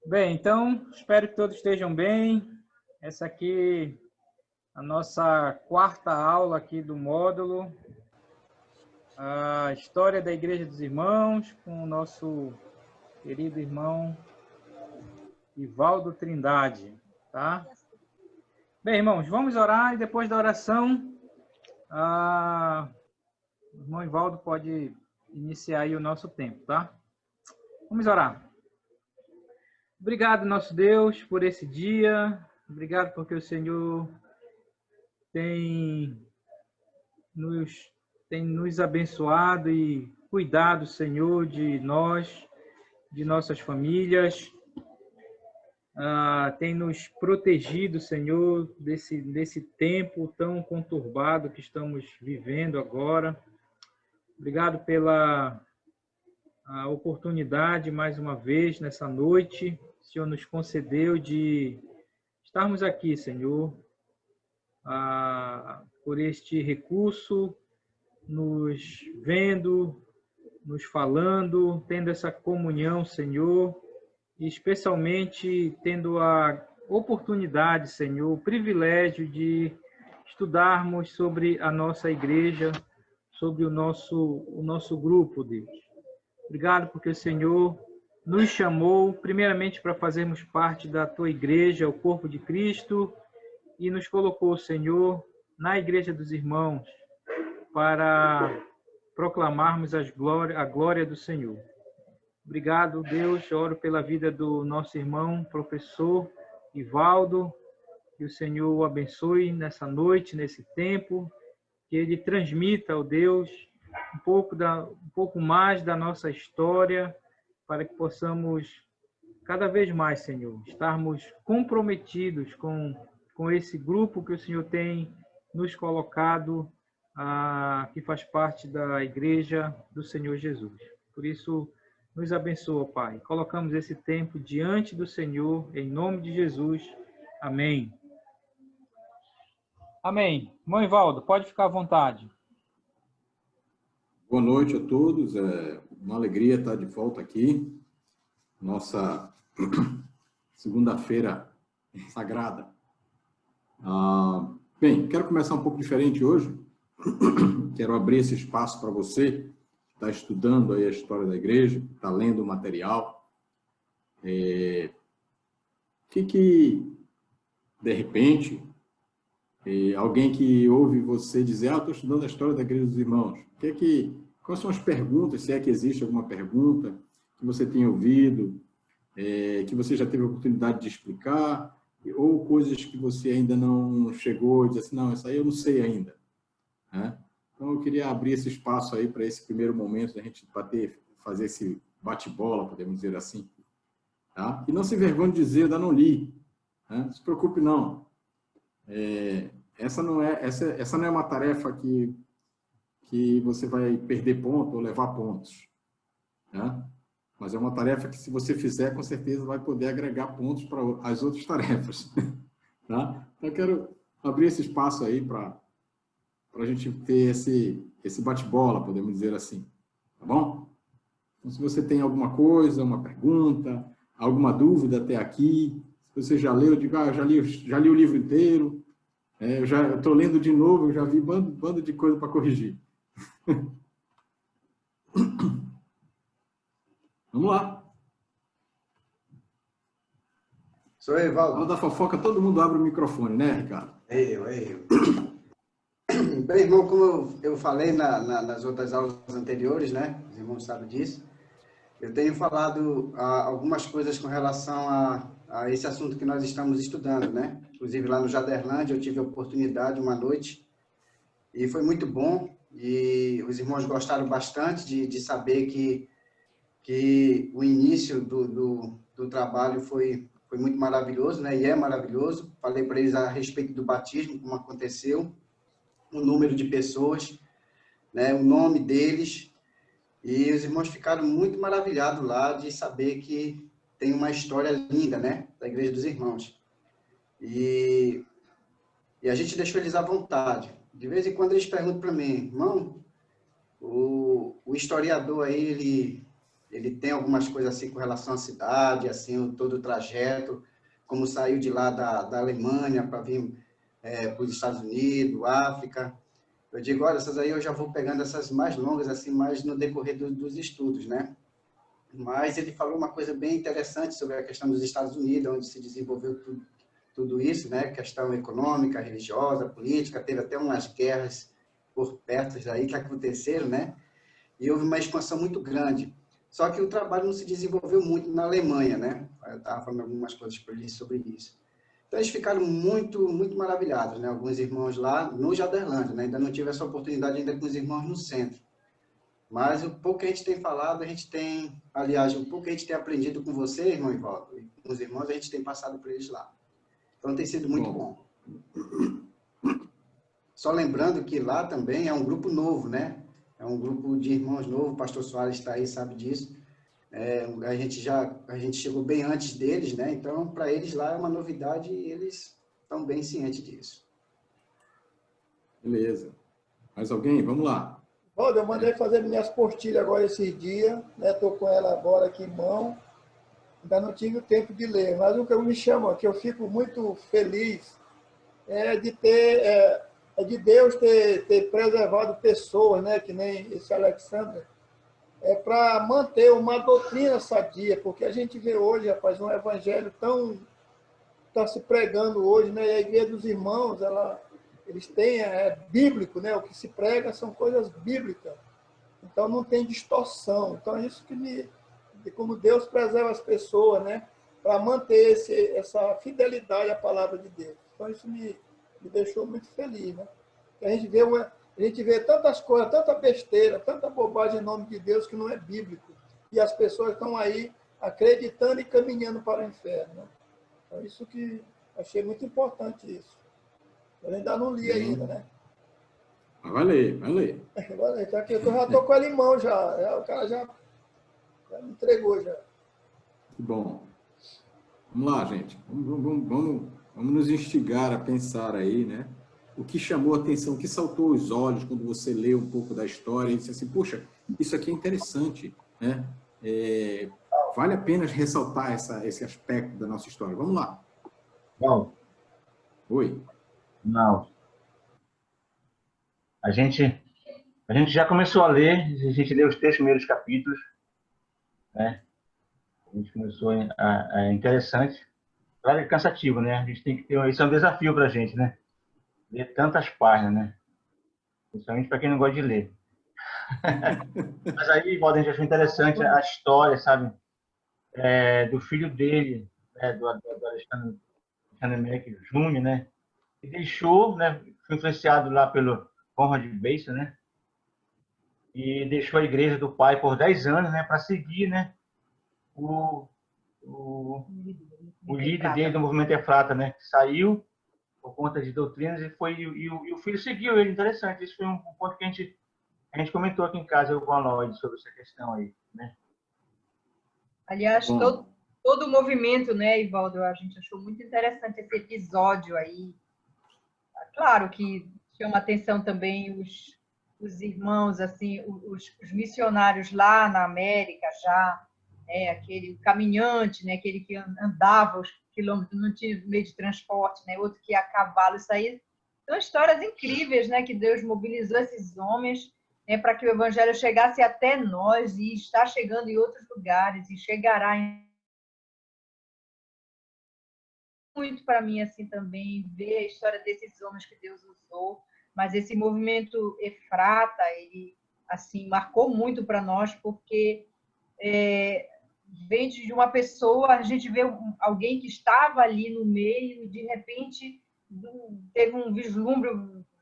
Bem, então, espero que todos estejam bem. Essa aqui é a nossa quarta aula aqui do módulo, a História da Igreja dos Irmãos, com o nosso querido irmão Ivaldo Trindade, tá? Bem, irmãos, vamos orar e depois da oração, o irmão Ivaldo pode iniciar aí o nosso tempo, tá? Vamos orar. Obrigado, nosso Deus, por esse dia. Obrigado porque o Senhor tem nos abençoado e cuidado, Senhor, de nós, de nossas famílias. Tem nos protegido, Senhor, desse tempo tão conturbado que estamos vivendo agora. Obrigado pela oportunidade, mais uma vez, nessa noite. O Senhor nos concedeu de estarmos aqui, Senhor, por este recurso, nos vendo, nos falando, tendo essa comunhão, Senhor, e especialmente tendo a oportunidade, Senhor, o privilégio de estudarmos sobre a nossa igreja, sobre o nosso grupo, Deus. Obrigado porque o Senhor nos chamou, primeiramente, para fazermos parte da Tua igreja, o corpo de Cristo, e nos colocou, Senhor, na igreja dos irmãos, para proclamarmos a glória do Senhor. Obrigado, Deus. Oro pela vida do nosso irmão, professor Ivaldo, que o Senhor o abençoe nessa noite, nesse tempo, que ele transmita, ó Deus, um pouco mais da nossa história, para que possamos, cada vez mais, Senhor, estarmos comprometidos com esse grupo que o Senhor tem nos colocado, que faz parte da Igreja do Senhor Jesus. Por isso, nos abençoa, Pai. Colocamos esse tempo diante do Senhor, em nome de Jesus. Amém. Amém. Irmão Ivaldo, pode ficar à vontade. Boa noite a todos, é uma alegria estar de volta aqui, nossa segunda-feira sagrada. Bem, quero começar um pouco diferente hoje, quero abrir esse espaço para você que está estudando aí a história da igreja, está lendo o material, que de repente, alguém que ouve você dizer, estou estudando a história da igreja dos irmãos, quais são as perguntas, se é que existe alguma pergunta que você tenha ouvido, que você já teve a oportunidade de explicar, ou coisas que você ainda não chegou e diz assim, não, isso aí eu não sei ainda. Né? Então, eu queria abrir esse espaço aí para esse primeiro momento, da gente fazer esse bate-bola, podemos dizer assim. Tá? E não se vergonhe de dizer, ainda não li. Né? Não se preocupe, não. Essa não é uma tarefa que você vai perder ponto ou levar pontos. Né? Mas é uma tarefa que, se você fizer, com certeza vai poder agregar pontos para as outras tarefas. Tá? Então, eu quero abrir esse espaço aí para a gente ter esse bate-bola, podemos dizer assim. Tá bom? Então, se você tem alguma coisa, uma pergunta, alguma dúvida até aqui, se você já leu, eu digo, já li o livro inteiro, eu estou lendo de novo, eu já vi bando de coisa para corrigir. Vamos lá. Sou eu, Ivaldo. Na hora da fofoca, todo mundo abre o microfone, né, Ricardo? Eu. Bem, irmão, como eu falei nas outras aulas anteriores, né? Os irmãos sabem disso. Eu tenho falado algumas coisas com relação a esse assunto que nós estamos estudando, né? Inclusive, lá no Jaderlândia, eu tive a oportunidade uma noite e foi muito bom. E os irmãos gostaram bastante de saber que o início do trabalho foi muito maravilhoso, né? E é maravilhoso. Falei para eles a respeito do batismo, como aconteceu, o número de pessoas, né? O nome deles. E os irmãos ficaram muito maravilhados lá de saber que tem uma história linda, né? Da Igreja dos Irmãos. E a gente deixou eles à vontade. De vez em quando eles perguntam para mim, irmão, o historiador aí, Ele tem algumas coisas assim com relação à cidade, assim, todo o trajeto, como saiu de lá da Alemanha para vir para os Estados Unidos, África. Eu digo, olha, essas aí eu já vou pegando essas mais longas, assim, mais no decorrer dos estudos, né? Mas ele falou uma coisa bem interessante sobre a questão dos Estados Unidos, onde se desenvolveu tudo isso, né? Questão econômica, religiosa, política, teve até umas guerras por perto aí que aconteceram, né? E houve uma expansão muito grande. Só que o trabalho não se desenvolveu muito na Alemanha, né? Eu estava falando algumas coisas para eles sobre isso. Então, eles ficaram muito, muito maravilhados, né? Alguns irmãos lá no Jaderlândia, né? Ainda não tive essa oportunidade ainda com os irmãos no centro. Mas o pouco que a gente tem falado, a gente tem, aliás, o pouco que a gente tem aprendido com você, irmão Ivaldo, e com os irmãos, a gente tem passado por eles lá. Então, tem sido muito bom. Só lembrando que lá também é um grupo novo, né? É um grupo de irmãos novo, o pastor Soares está aí, sabe disso. A gente chegou bem antes deles, né? Então, para eles lá é uma novidade e eles estão bem cientes disso. Beleza. Mais alguém? Vamos lá. Olha, eu mandei fazer minhas postilhas agora esses dias, né? Estou com ela agora aqui em mão. Ainda não tive o tempo de ler, mas o que eu me chamo, que eu fico muito feliz, é de Deus ter preservado pessoas, né? Que nem esse Alexandre, para manter uma doutrina sadia, porque a gente vê hoje, rapaz, um evangelho tão está se pregando hoje, né? E a igreja dos irmãos, eles têm bíblico, né? O que se prega são coisas bíblicas. Então não tem distorção. Então é isso de como Deus preserva as pessoas, né? Para manter essa fidelidade à palavra de Deus. Então isso me deixou muito feliz, né? A gente vê tantas coisas, tanta besteira, tanta bobagem em nome de Deus que não é bíblico. E as pessoas estão aí acreditando e caminhando para o inferno, né? Então isso que achei muito importante isso. Eu ainda não li ainda, né? Vai ler. Já que eu já estou com ela em mão já. O cara já me entregou já. Que bom. Vamos lá, gente. Vamos nos instigar a pensar aí, né? O que chamou a atenção, o que saltou os olhos quando você leu um pouco da história e disse assim, puxa, isso aqui é interessante, né? Vale a pena ressaltar esse aspecto da nossa história. Vamos lá. Bom. Oi. Não. A gente já começou a ler, a gente leu os 3 primeiros capítulos, né? A gente começou é interessante. Claro, é cansativo, né? A gente tem que ter, isso é um desafio para a gente, né? Ler tantas páginas, né? Principalmente para quem não gosta de ler. Mas aí, Valdir, a gente achou interessante a história, sabe? Do filho dele, né? do Alexandre Mack Jr., né? E deixou, né? Foi influenciado lá pelo Conrad Bass, né? E deixou a igreja do pai por 10 anos, né? Para seguir, né? O líder dele do movimento Efrata, né? Que saiu por conta de doutrinas e o filho seguiu ele. Interessante. Isso foi um ponto que a gente comentou aqui em casa, eu com a Lloyd, sobre essa questão aí, né? Aliás, todo o movimento, né, Ivaldo, a gente achou muito interessante esse episódio aí. Claro que chama atenção também os irmãos, assim, os missionários lá na América já, aquele caminhante, né, aquele que andava os quilômetros, não tinha meio de transporte, né, outro que ia a cavalo, isso aí são histórias incríveis, né, que Deus mobilizou esses homens, né, para que o evangelho chegasse até nós e está chegando em outros lugares e chegará muito para mim assim também ver a história desses homens que Deus usou, mas esse movimento Efrata, ele assim marcou muito para nós porque vem de uma pessoa, a gente vê alguém que estava ali no meio e de repente teve um vislumbre,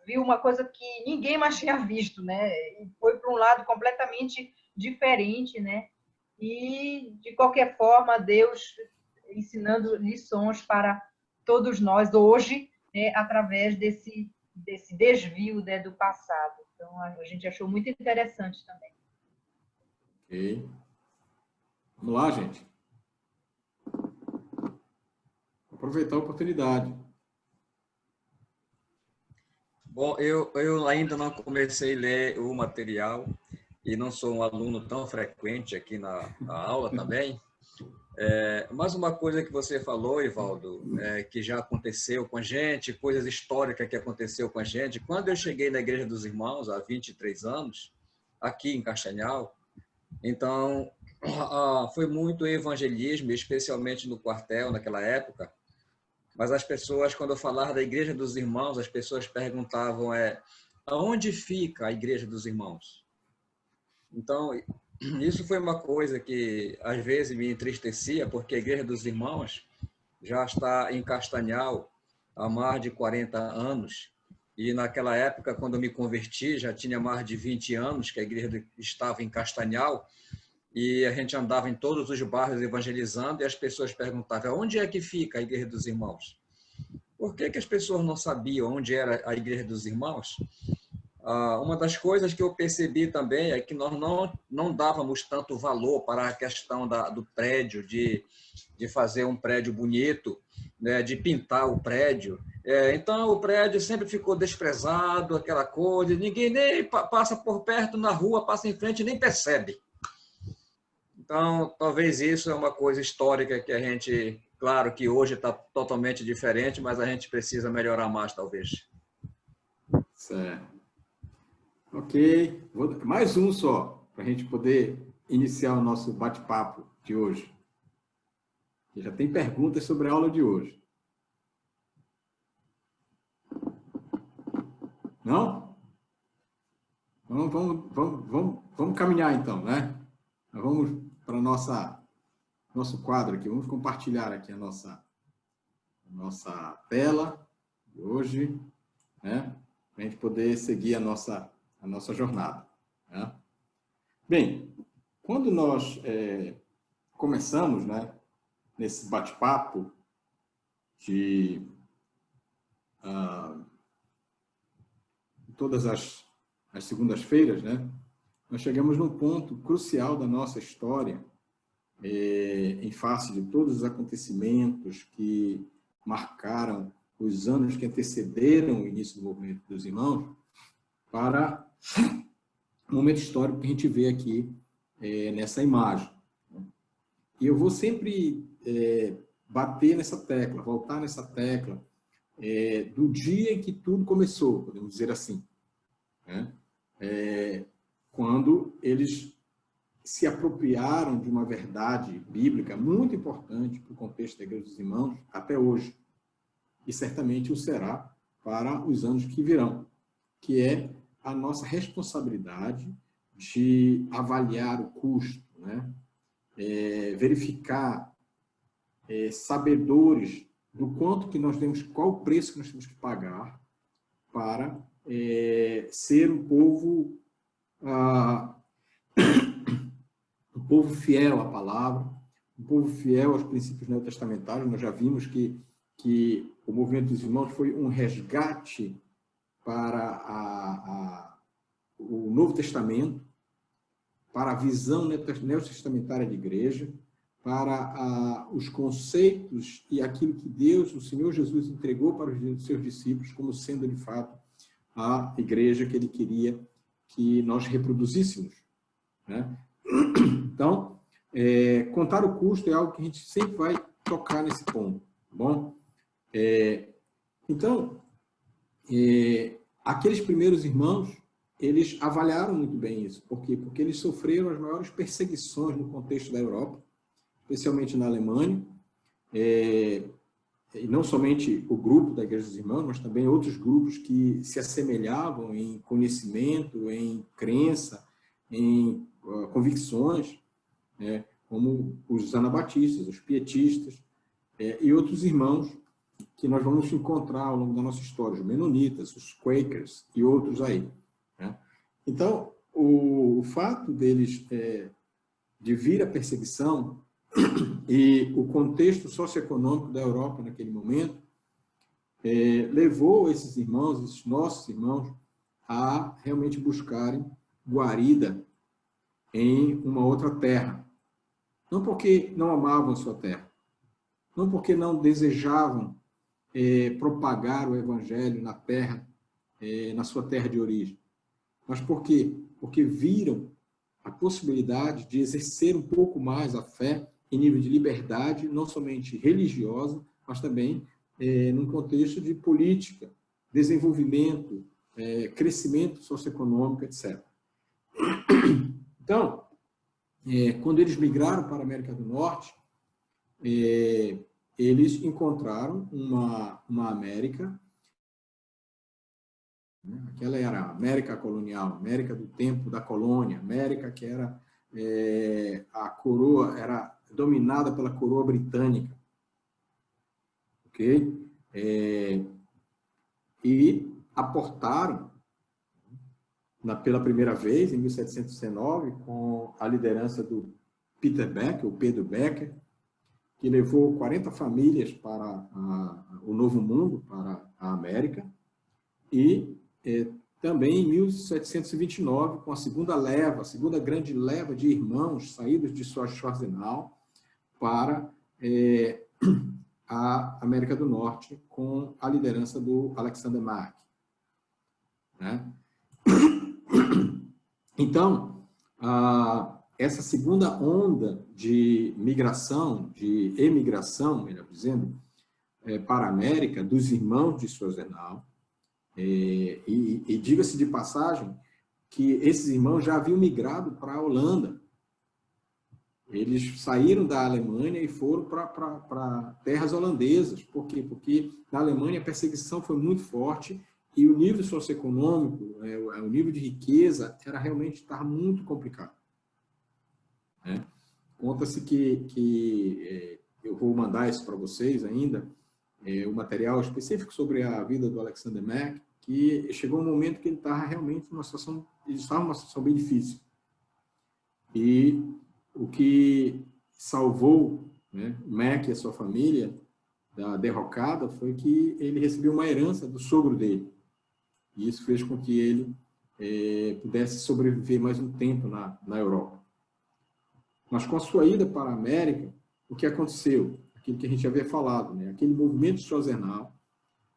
viu uma coisa que ninguém mais tinha visto, né? E foi para um lado completamente diferente, né? E de qualquer forma Deus ensinando lições para todos nós hoje, né, através desse desvio, né, do passado. Então, a gente achou muito interessante também. Ok. Vamos lá, gente. Aproveitar a oportunidade. Bom, eu ainda não comecei a ler o material e não sou um aluno tão frequente aqui na aula também. Mas uma coisa que você falou, Ivaldo, que já aconteceu com a gente, coisas históricas que aconteceu com a gente. Quando eu cheguei na Igreja dos Irmãos, há 23 anos, aqui em Castanhal, então foi muito evangelismo, especialmente no quartel, naquela época. Mas as pessoas, quando eu falava da Igreja dos Irmãos, as pessoas perguntavam, aonde fica a Igreja dos Irmãos? Então, isso foi uma coisa que às vezes me entristecia, porque a Igreja dos Irmãos já está em Castanhal há mais de 40 anos, e naquela época, quando eu me converti, já tinha mais de 20 anos que a igreja estava em Castanhal, e a gente andava em todos os bairros evangelizando, e as pessoas perguntavam, onde é que fica a Igreja dos Irmãos? Por que as pessoas não sabiam onde era a Igreja dos Irmãos? Uma das coisas que eu percebi também é que nós não dávamos tanto valor para a questão do prédio, de fazer um prédio bonito, né, de pintar o prédio. Então, o prédio sempre ficou desprezado, aquela coisa, ninguém nem passa por perto na rua, passa em frente e nem percebe. Então, talvez isso é uma coisa histórica que a gente, claro que hoje está totalmente diferente, mas a gente precisa melhorar mais, talvez. Certo. Ok. Mais um só, para a gente poder iniciar o nosso bate-papo de hoje. Já tem perguntas sobre a aula de hoje. Não? Vamos caminhar então, né? Vamos para nosso quadro aqui. Vamos compartilhar aqui a nossa tela de hoje, né? Para a gente poder seguir a nossa jornada. Né? Bem, quando nós começamos, né, nesse bate-papo de todas as segundas-feiras, né, nós chegamos num ponto crucial da nossa história, em face de todos os acontecimentos que marcaram os anos que antecederam o início do movimento dos irmãos, para um momento histórico que a gente vê aqui nessa imagem. E eu vou sempre bater nessa tecla, voltar nessa tecla, do dia em que tudo começou, podemos dizer assim, né? Quando eles se apropriaram de uma verdade bíblica muito importante para o contexto da Igreja dos Irmãos até hoje, e certamente o será para os anos que virão, que é a nossa responsabilidade de avaliar o custo, né? Verificar, sabedores do quanto que nós temos, qual o preço que nós temos que pagar para ser um povo fiel à palavra, um povo fiel aos princípios neotestamentários. Nós já vimos que o movimento dos irmãos foi um resgate para o Novo Testamento, para a visão neotestamentária de igreja, para os conceitos e aquilo que Deus, o Senhor Jesus, entregou para os seus discípulos como sendo, de fato, a igreja que ele queria que nós reproduzíssemos, né? Então, contar o custo é algo que a gente sempre vai tocar nesse ponto, tá bom? Então, aqueles primeiros irmãos, eles avaliaram muito bem isso. Por quê? Porque eles sofreram as maiores perseguições no contexto da Europa, especialmente na Alemanha, e não somente o grupo da Igreja dos Irmãos, mas também outros grupos que se assemelhavam em conhecimento, em crença, em convicções, né, como os anabatistas, os pietistas, e outros irmãos que nós vamos encontrar ao longo da nossa história, os menonitas, os quakers e outros aí, né? Então, o fato deles de vir a perseguição e o contexto socioeconômico da Europa naquele momento levou esses irmãos, esses nossos irmãos, a realmente buscarem guarida em uma outra terra. Não porque não amavam a sua terra, não porque não desejavam propagar o evangelho na terra, na sua terra de origem, mas porque viram a possibilidade de exercer um pouco mais a fé em nível de liberdade, não somente religiosa, mas também num contexto de política, desenvolvimento, crescimento socioeconômico, etc. Então, quando eles migraram para a América do Norte, eles encontraram uma América, né? Aquela era a América colonial, América do tempo da colônia, América que era a coroa, era dominada pela coroa britânica. Ok? E aportaram, pela primeira vez, em 1719, com a liderança do Peter Becker, o Pedro Becker, que levou 40 famílias para o Novo Mundo, para a América, e também em 1729, com a segunda grande leva de irmãos saídos de Schwarzenau para a América do Norte, com a liderança do Alexander Mark. Né? Então, essa segunda onda de migração, de emigração, melhor dizendo, para a América, dos irmãos de Schwarzenau, e diga-se de passagem que esses irmãos já haviam migrado para a Holanda. Eles saíram da Alemanha e foram para terras holandesas. Por quê? Porque na Alemanha a perseguição foi muito forte e o nível socioeconômico, o nível de riqueza, estava muito complicado. Né? Conta-se que eu vou mandar isso para vocês ainda, o material específico sobre a vida do Alexander Mack, que chegou um momento que ele estava realmente numa situação bem difícil. E o que salvou, né, Mack e a sua família da derrocada foi que ele recebeu uma herança do sogro dele. E isso fez com que ele pudesse sobreviver mais um tempo na Europa. Mas com a sua ida para a América, o que aconteceu? Aquilo que a gente já havia falado, né? Aquele movimento de Schwarzenau,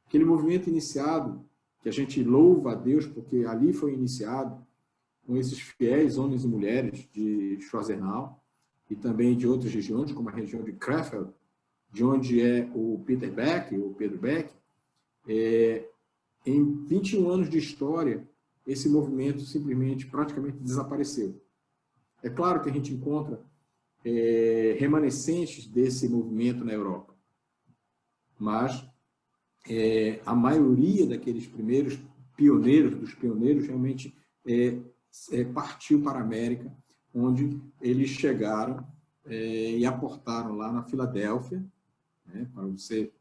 aquele movimento iniciado, que a gente louva a Deus, porque ali foi iniciado com esses fiéis homens e mulheres de Schwarzenau, e também de outras regiões, como a região de Krefeld, de onde é o Peter Beck, o Pedro Beck. Em 21 anos de história, esse movimento simplesmente, praticamente desapareceu. É claro que a gente encontra remanescentes desse movimento na Europa, mas a maioria daqueles primeiros pioneiros, realmente partiu para a América, onde eles chegaram e aportaram lá na Filadélfia, né? Para você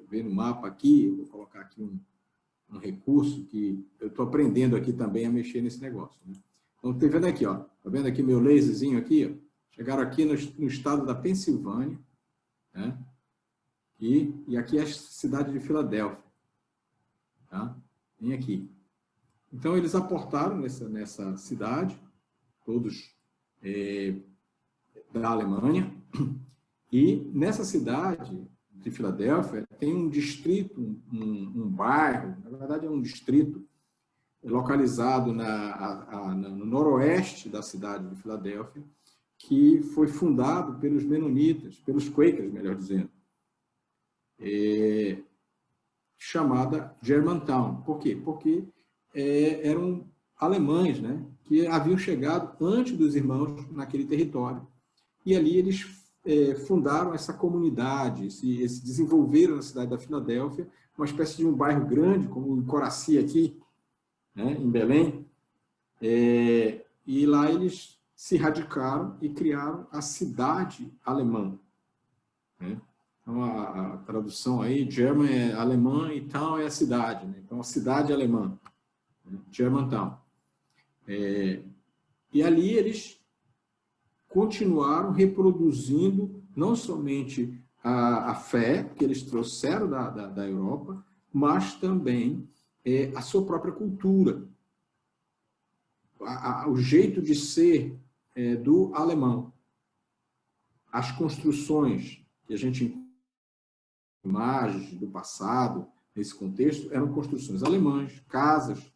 ver no mapa aqui, eu vou colocar aqui um recurso que eu estou aprendendo aqui também a mexer nesse negócio. Né? Então, estou vendo aqui, ó, tá vendo aqui meu laserzinho aqui? Ó? Chegaram aqui no estado da Pensilvânia, né? E aqui é a cidade de Filadélfia. Tá? Vem aqui. Então, eles aportaram nessa cidade, todos da Alemanha, e nessa cidade de Filadélfia tem um distrito, um bairro, na verdade é um distrito, localizado no noroeste da cidade de Filadélfia, que foi fundado pelos menonitas, pelos Quakers, melhor dizendo, chamada Germantown. Por quê? Porque eram alemães, né, que haviam chegado antes dos irmãos naquele território. E ali eles fundaram essa comunidade, se desenvolveram na cidade da Filadélfia, uma espécie de um bairro grande, como o Coraci aqui, né, em Belém. E lá eles se radicaram e criaram a cidade alemã. Né? Então, a tradução aí, German é alemã e town é a cidade. Né? Então, a cidade alemã, né? Germantown. E ali eles continuaram reproduzindo não somente a fé que eles trouxeram da Europa, mas também a sua própria cultura, o jeito de ser do alemão. As construções que a gente encontra, imagens do passado, nesse contexto, eram construções alemãs, casas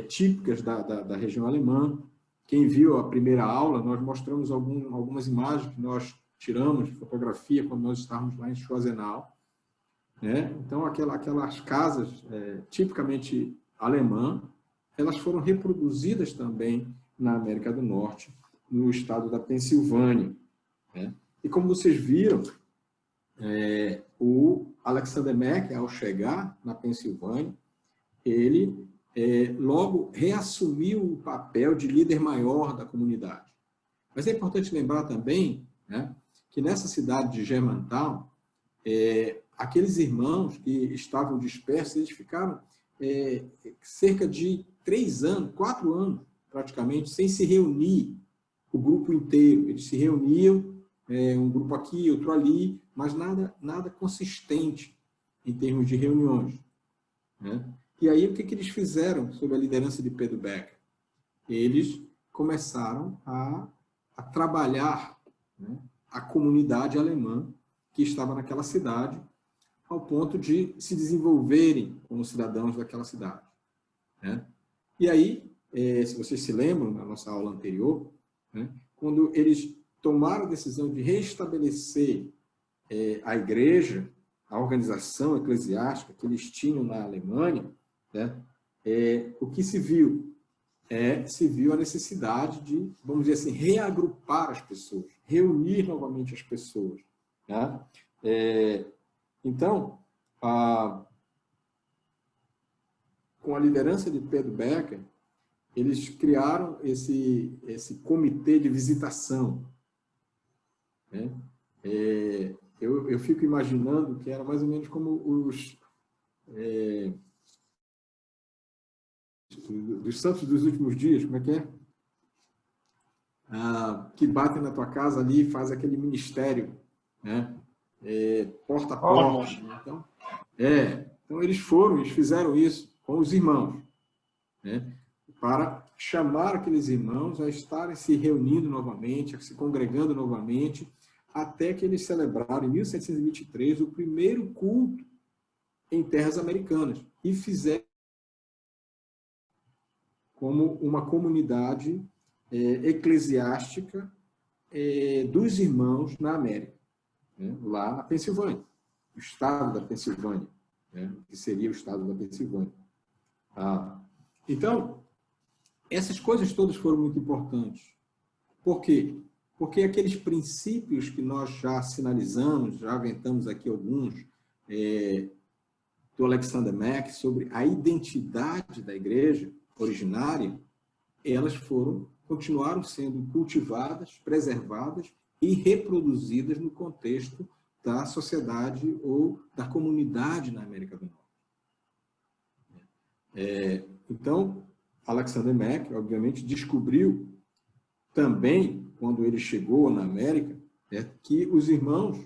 típicas da região alemã, quem viu a primeira aula, nós mostramos algumas imagens que nós tiramos de fotografia quando nós estávamos lá em Schwarzenau, né? Então, aquelas casas tipicamente alemã, elas foram reproduzidas também na América do Norte, no estado da Pensilvânia, né? E como vocês viram, o Alexander Mack, ao chegar na Pensilvânia, ele logo reassumiu o papel de líder maior da comunidade. Mas é importante lembrar também, né, que nessa cidade de Germantown, aqueles irmãos que estavam dispersos, eles ficaram cerca de 3 anos, 4 anos, praticamente, sem se reunir, o grupo inteiro. Eles se reuniam, um grupo aqui, outro ali, mas nada consistente em termos de reuniões, né? E aí, o que eles fizeram sob a liderança de Pedro Becker? Eles começaram a trabalhar, né, a comunidade alemã que estava naquela cidade, ao ponto de se desenvolverem como cidadãos daquela cidade, né? E aí, se vocês se lembram, na nossa aula anterior, né, quando eles tomaram a decisão de restabelecer a igreja, a organização eclesiástica que eles tinham na Alemanha, né, o que se viu? Se viu a necessidade de, vamos dizer assim, reagrupar as pessoas, reunir novamente as pessoas, né? Então, com a liderança de Pedro Becker, eles criaram esse comitê de visitação, né? Eu fico imaginando que era mais ou menos como dos santos dos últimos dias, como é que é? Que batem na tua casa ali e faz aquele ministério, né? Porta a porta. Então, então, eles fizeram isso com os irmãos, né? Para chamar aqueles irmãos a estarem se reunindo novamente, a se congregando novamente, até que eles celebraram, em 1723, o primeiro culto em terras americanas e fizeram como uma comunidade eclesiástica dos irmãos na América, né? Lá na Pensilvânia, o estado da Pensilvânia, né? Que seria o estado da Pensilvânia. Então, essas coisas todas foram muito importantes. Por quê? Porque aqueles princípios que nós já sinalizamos, já aventamos aqui alguns, do Alexander Mack, sobre a identidade da igreja originária, elas continuaram sendo cultivadas, preservadas e reproduzidas no contexto da sociedade ou da comunidade na América do Norte. Então, Alexander Mack, obviamente, descobriu também, quando ele chegou na América, que os irmãos,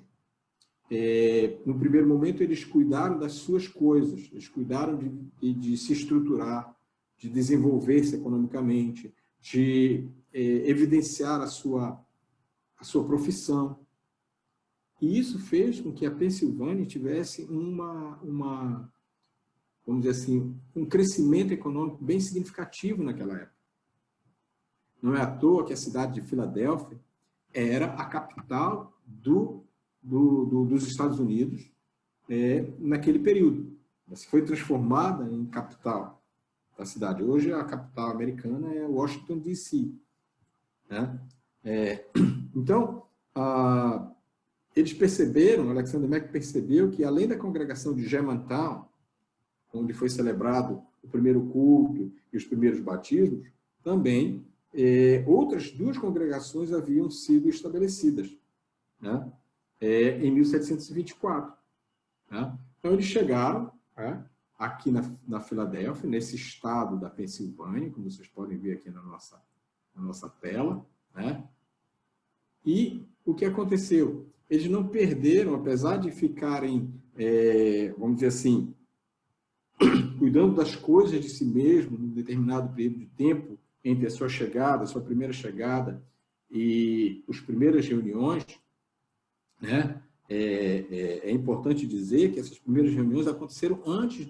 no primeiro momento, eles cuidaram das suas coisas, eles cuidaram de se estruturar, de desenvolver-se economicamente, de evidenciar a sua profissão. E isso fez com que a Pensilvânia tivesse vamos dizer assim, um crescimento econômico bem significativo naquela época. Não é à toa que a cidade de Filadélfia era a capital dos Estados Unidos naquele período. Ela foi transformada em capital da cidade. Hoje, a capital americana é Washington, D.C., né? Então, eles perceberam, Alexander Mack percebeu que, além da congregação de Germantown, onde foi celebrado o primeiro culto e os primeiros batismos, também outras 2 congregações haviam sido estabelecidas, né, em 1724. Né? Então, eles chegaram aqui na Filadélfia, nesse estado da Pensilvânia, como vocês podem ver aqui na nossa tela, né? E o que aconteceu? Eles não perderam, apesar de ficarem, vamos dizer assim, cuidando das coisas de si mesmo, num determinado período de tempo, entre a sua chegada, a sua primeira chegada e as primeiras reuniões, né? É importante dizer que essas primeiras reuniões aconteceram antes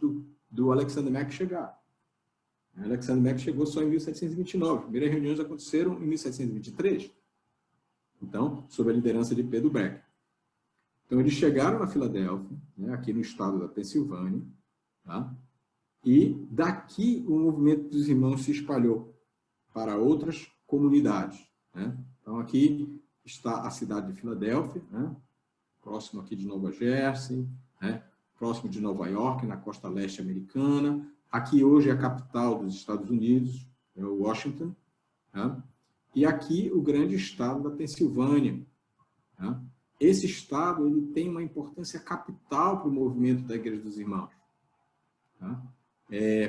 do Alexander Mack chegar. Alexander Mack chegou só em 1729. As primeiras reuniões aconteceram em 1723. Então, sob a liderança de Pedro Becker. Então, eles chegaram na Filadélfia, né, aqui no estado da Pensilvânia, tá? E daqui o movimento dos irmãos se espalhou para outras comunidades, né? Então, aqui está a cidade de Filadélfia, né, próximo aqui de Nova Jersey, né, próximo de Nova York, na costa leste americana. Aqui hoje é a capital dos Estados Unidos, é Washington, tá? E aqui o grande estado da Pensilvânia, tá? Esse estado ele tem uma importância capital para o movimento da Igreja dos Irmãos, tá?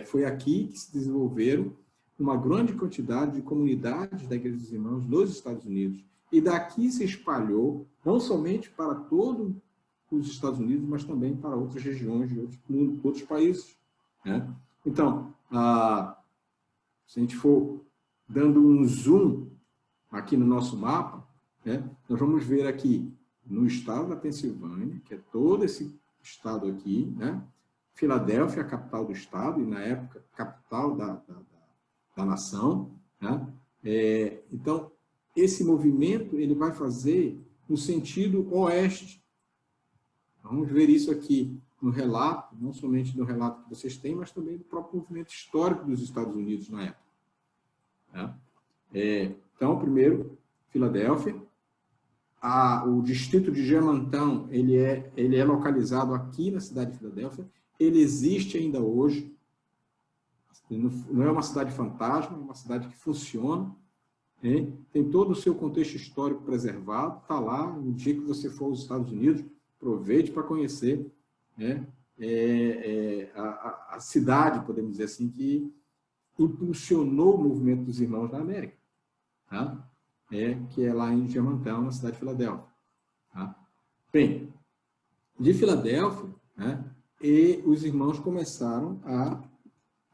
Foi aqui que se desenvolveram uma grande quantidade de comunidades da Igreja dos Irmãos nos Estados Unidos. E daqui se espalhou, não somente para todos os Estados Unidos, mas também para outras regiões de outros países, né? Então, se a gente for dando um zoom aqui no nosso mapa, né, nós vamos ver aqui no estado da Pensilvânia, que é todo esse estado aqui, né? Filadélfia, a capital do estado, e na época, capital da nação, né? Então, esse movimento ele vai fazer no sentido oeste. Vamos ver isso aqui no relato, não somente no relato que vocês têm, mas também do próprio movimento histórico dos Estados Unidos na época, né? Então, primeiro, Filadélfia. O distrito de Germantown, ele é localizado aqui na cidade de Filadélfia. Ele existe ainda hoje. Não é uma cidade fantasma, é uma cidade que funciona, né? Tem todo o seu contexto histórico preservado, está lá. No dia que você for aos Estados Unidos, aproveite para conhecer, né, a cidade, podemos dizer assim, que impulsionou o movimento dos irmãos na América, tá? Que é lá em Germantown, na cidade de Filadélfia, tá? Bem, de Filadélfia, né, e os irmãos começaram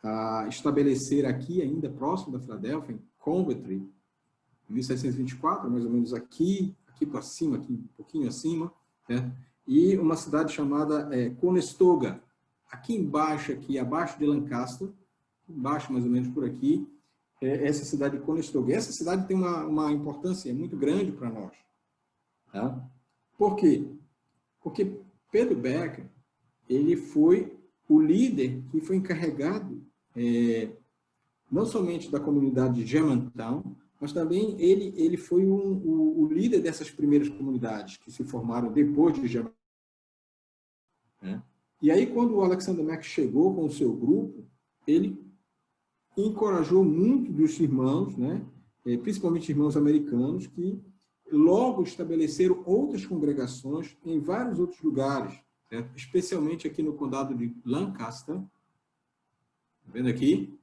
a estabelecer aqui, ainda próximo da Filadélfia, em Coventry, em 1724, mais ou menos aqui para cima, aqui um pouquinho acima, né? E uma cidade chamada Conestoga, aqui embaixo, aqui abaixo de Lancaster, embaixo mais ou menos por aqui, essa cidade de Conestoga. Essa cidade tem uma importância muito grande para nós, tá? Por quê? Porque Pedro Becker, ele foi o líder que foi encarregado não somente da comunidade de Germantown, mas também ele foi o líder dessas primeiras comunidades que se formaram depois de Germantown, né? E aí, quando o Alexander Mack chegou com o seu grupo, ele encorajou muito dos irmãos, né, principalmente irmãos americanos, que logo estabeleceram outras congregações em vários outros lugares, certo? Especialmente aqui no condado de Lancaster. Tá vendo aqui?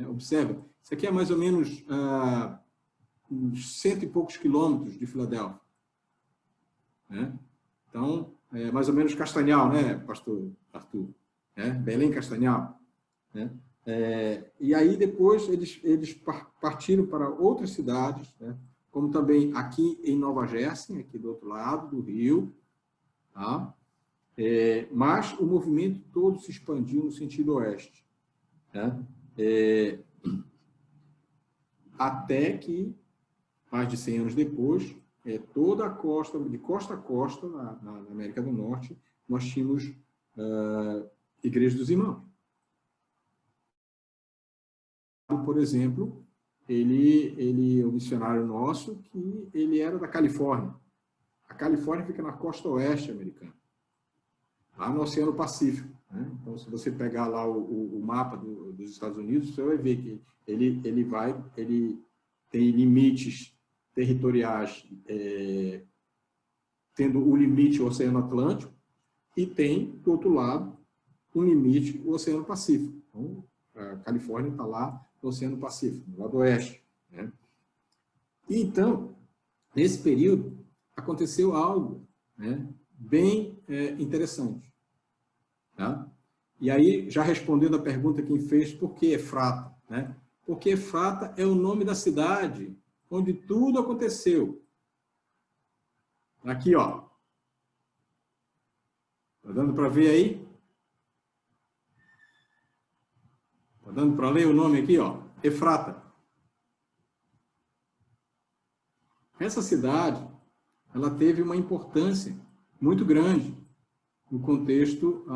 Observe, isso aqui é mais ou menos uns 100 e poucos quilômetros de Filadélfia, né? Então, mais ou menos Castanhal, né, pastor Arthur? Belém Castanhal, né? E aí depois eles partiram para outras cidades, né, como também aqui em Nova Jersey, aqui do outro lado do rio, tá? Mas o movimento todo se expandiu no sentido oeste, né? Até que, mais de 100 anos depois, toda a costa, de costa a costa, na América do Norte, nós tínhamos Igreja dos Irmãos. Por exemplo, ele é um missionário nosso que ele era da Califórnia. A Califórnia fica na costa oeste americana, lá no Oceano Pacífico, né? Então, se você pegar lá o mapa dos Estados Unidos, você vai ver que ele tem limites territoriais, tendo o limite o Oceano Atlântico, e tem, do outro lado, um limite o Oceano Pacífico. Então, a Califórnia está lá no Oceano Pacífico, no lado oeste, né? E então, nesse período, aconteceu algo, né, bem interessante, tá? E aí, já respondendo a pergunta quem fez, por que Efrata, né? Porque Efrata é o nome da cidade onde tudo aconteceu. Aqui, ó. Tá dando para ver aí? Está dando para ler o nome aqui, ó, Efrata. Essa cidade, ela teve uma importância muito grande no contexto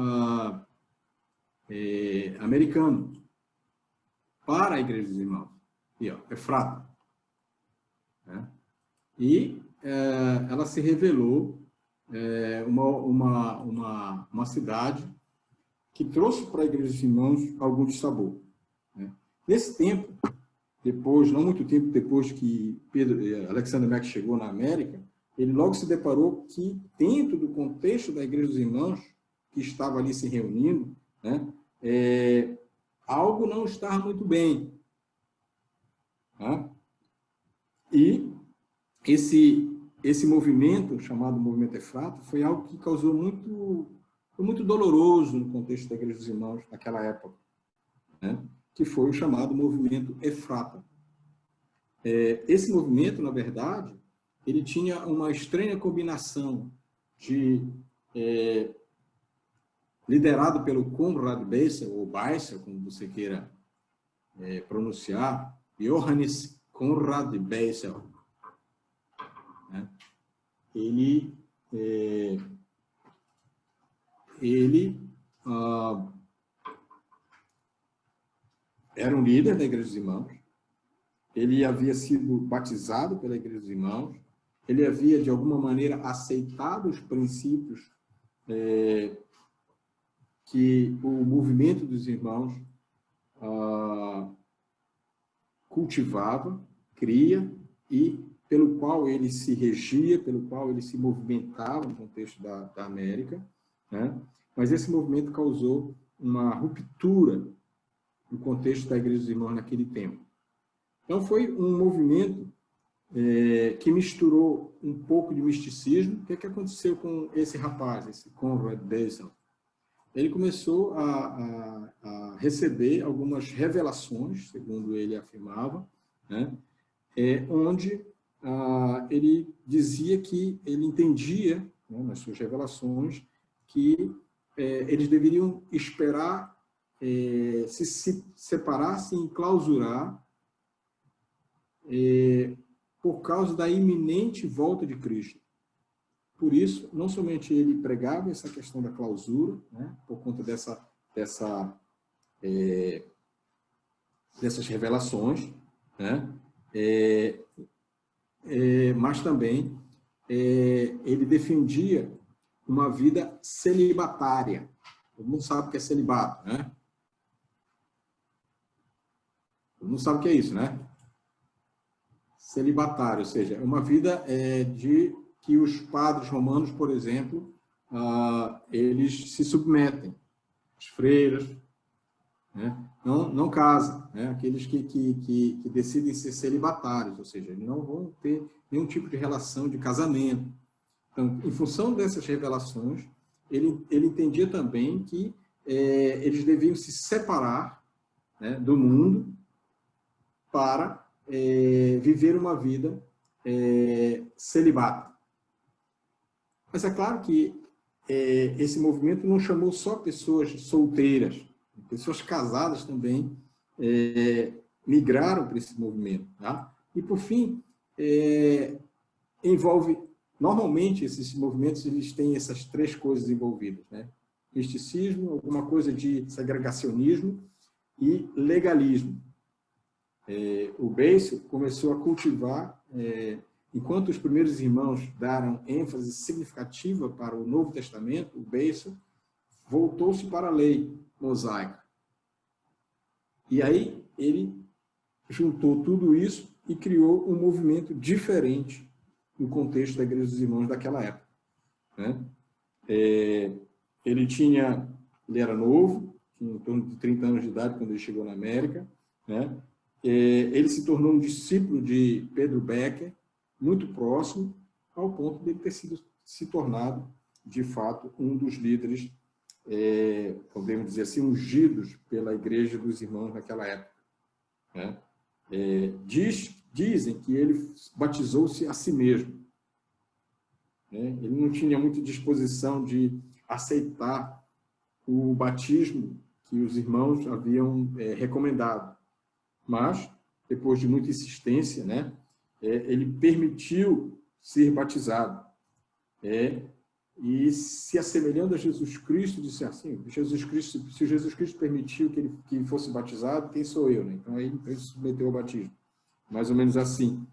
americano para a Igreja dos Irmãos. Aqui, ó, Efrata. Né? E ela se revelou uma cidade que trouxe para a Igreja dos Irmãos algum dissabor. Né? Nesse tempo, não muito tempo depois que Alexander Mack chegou na América, ele logo se deparou que, dentro do contexto da Igreja dos Irmãos, que estava ali se reunindo, né, algo não estava muito bem. Tá? E esse movimento, chamado Movimento Efrata, foi algo que causou muito doloroso no contexto da Igreja dos Irmãos naquela época, né? Que foi o chamado Movimento Efrata. Esse movimento, na verdade, ele tinha uma estranha combinação liderado pelo Conrad Beissel, ou Beissel, como você queira pronunciar, Johannes Conrad Beissel. Né? Ele era um líder da Igreja dos Irmãos, ele havia sido batizado pela Igreja dos Irmãos, ele havia, de alguma maneira, aceitado os princípios que o movimento dos irmãos cultivava, cria, e pelo qual ele se regia, pelo qual ele se movimentava no contexto da América, né? Mas esse movimento causou uma ruptura no contexto da Igreja dos Irmãos naquele tempo. Então, foi um movimento que misturou um pouco de misticismo. O que aconteceu com esse rapaz, esse Conrad Beissel? Ele começou a receber algumas revelações, segundo ele afirmava, né? Onde ele dizia que ele entendia, né, nas suas revelações, que eles deveriam esperar se separar, se enclausurar, por causa da iminente volta de Cristo. Por isso, não somente ele pregava essa questão da clausura, né, por conta dessas revelações, né, mas também ele defendia uma vida celibatária. Todo mundo sabe o que é celibato, né? Todo mundo sabe o que é isso, né? Celibatário, ou seja, é uma vida de que os padres romanos, por exemplo, eles se submetem. As freiras, né? Não casam, né? Aqueles que decidem ser celibatários, ou seja, eles não vão ter nenhum tipo de relação de casamento. Então, em função dessas revelações, ele entendia também que eles deviam se separar, né, do mundo para viver uma vida celibata. Mas é claro que esse movimento não chamou só pessoas solteiras, pessoas casadas também migraram para esse movimento. Tá? E, por fim, envolve... Normalmente, esses movimentos eles têm essas três coisas envolvidas, né? Misticismo, alguma coisa de segregacionismo e legalismo. O Beissel começou a cultivar, enquanto os primeiros irmãos deram ênfase significativa para o Novo Testamento, o Beissel voltou-se para a lei mosaica. E aí ele juntou tudo isso e criou um movimento diferente no contexto da Igreja dos Irmãos daquela época. Né? Ele era novo, tinha em torno de 30 anos de idade quando ele chegou na América, né? Ele se tornou um discípulo de Pedro Becker, muito próximo, ao ponto de ele ter se tornado, de fato, um dos líderes, podemos dizer assim, ungidos pela Igreja dos Irmãos naquela época. Né? Dizem que ele batizou-se a si mesmo. Né? Ele não tinha muita disposição de aceitar o batismo que os irmãos haviam recomendado. Mas, depois de muita insistência, né, ele permitiu ser batizado. E se assemelhando a Jesus Cristo, disse assim, se Jesus Cristo permitiu que fosse batizado, quem sou eu? Né? Então, aí ele se submeteu ao batismo. Mais ou menos assim.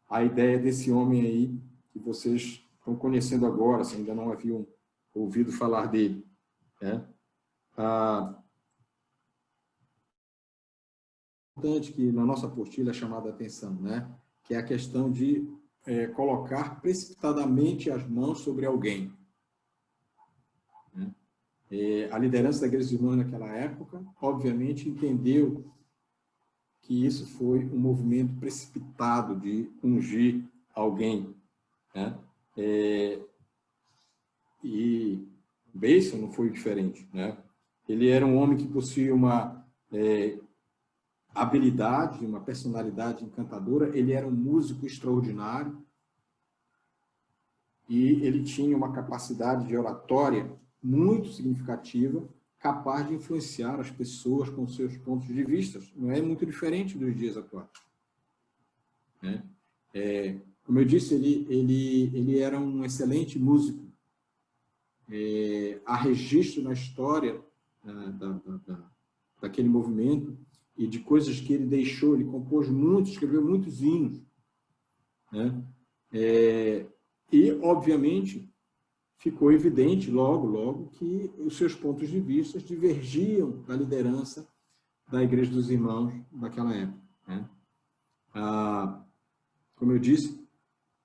A ideia desse homem aí, que vocês estão conhecendo agora, se ainda não haviam ouvido falar dele. Né? Importante que na nossa apostila é chamada a atenção, né? Que é a questão de colocar precipitadamente as mãos sobre alguém. Né? A liderança da Igreja dos Irmãos naquela época, obviamente, entendeu que isso foi um movimento precipitado de ungir alguém. Né? E Basel não foi diferente. Né? Ele era um homem que possuía uma habilidade, uma personalidade encantadora, ele era um músico extraordinário e ele tinha uma capacidade de oratória muito significativa, capaz de influenciar as pessoas com seus pontos de vista. Não é muito diferente dos dias atuais. Né? Como eu disse, ele era um excelente músico. Há registro na história daquele movimento e de coisas que ele deixou. Ele compôs muitos, escreveu muitos hinos. Né? E, obviamente, ficou evidente logo que os seus pontos de vista divergiam da liderança da Igreja dos Irmãos naquela época. Né? Como eu disse,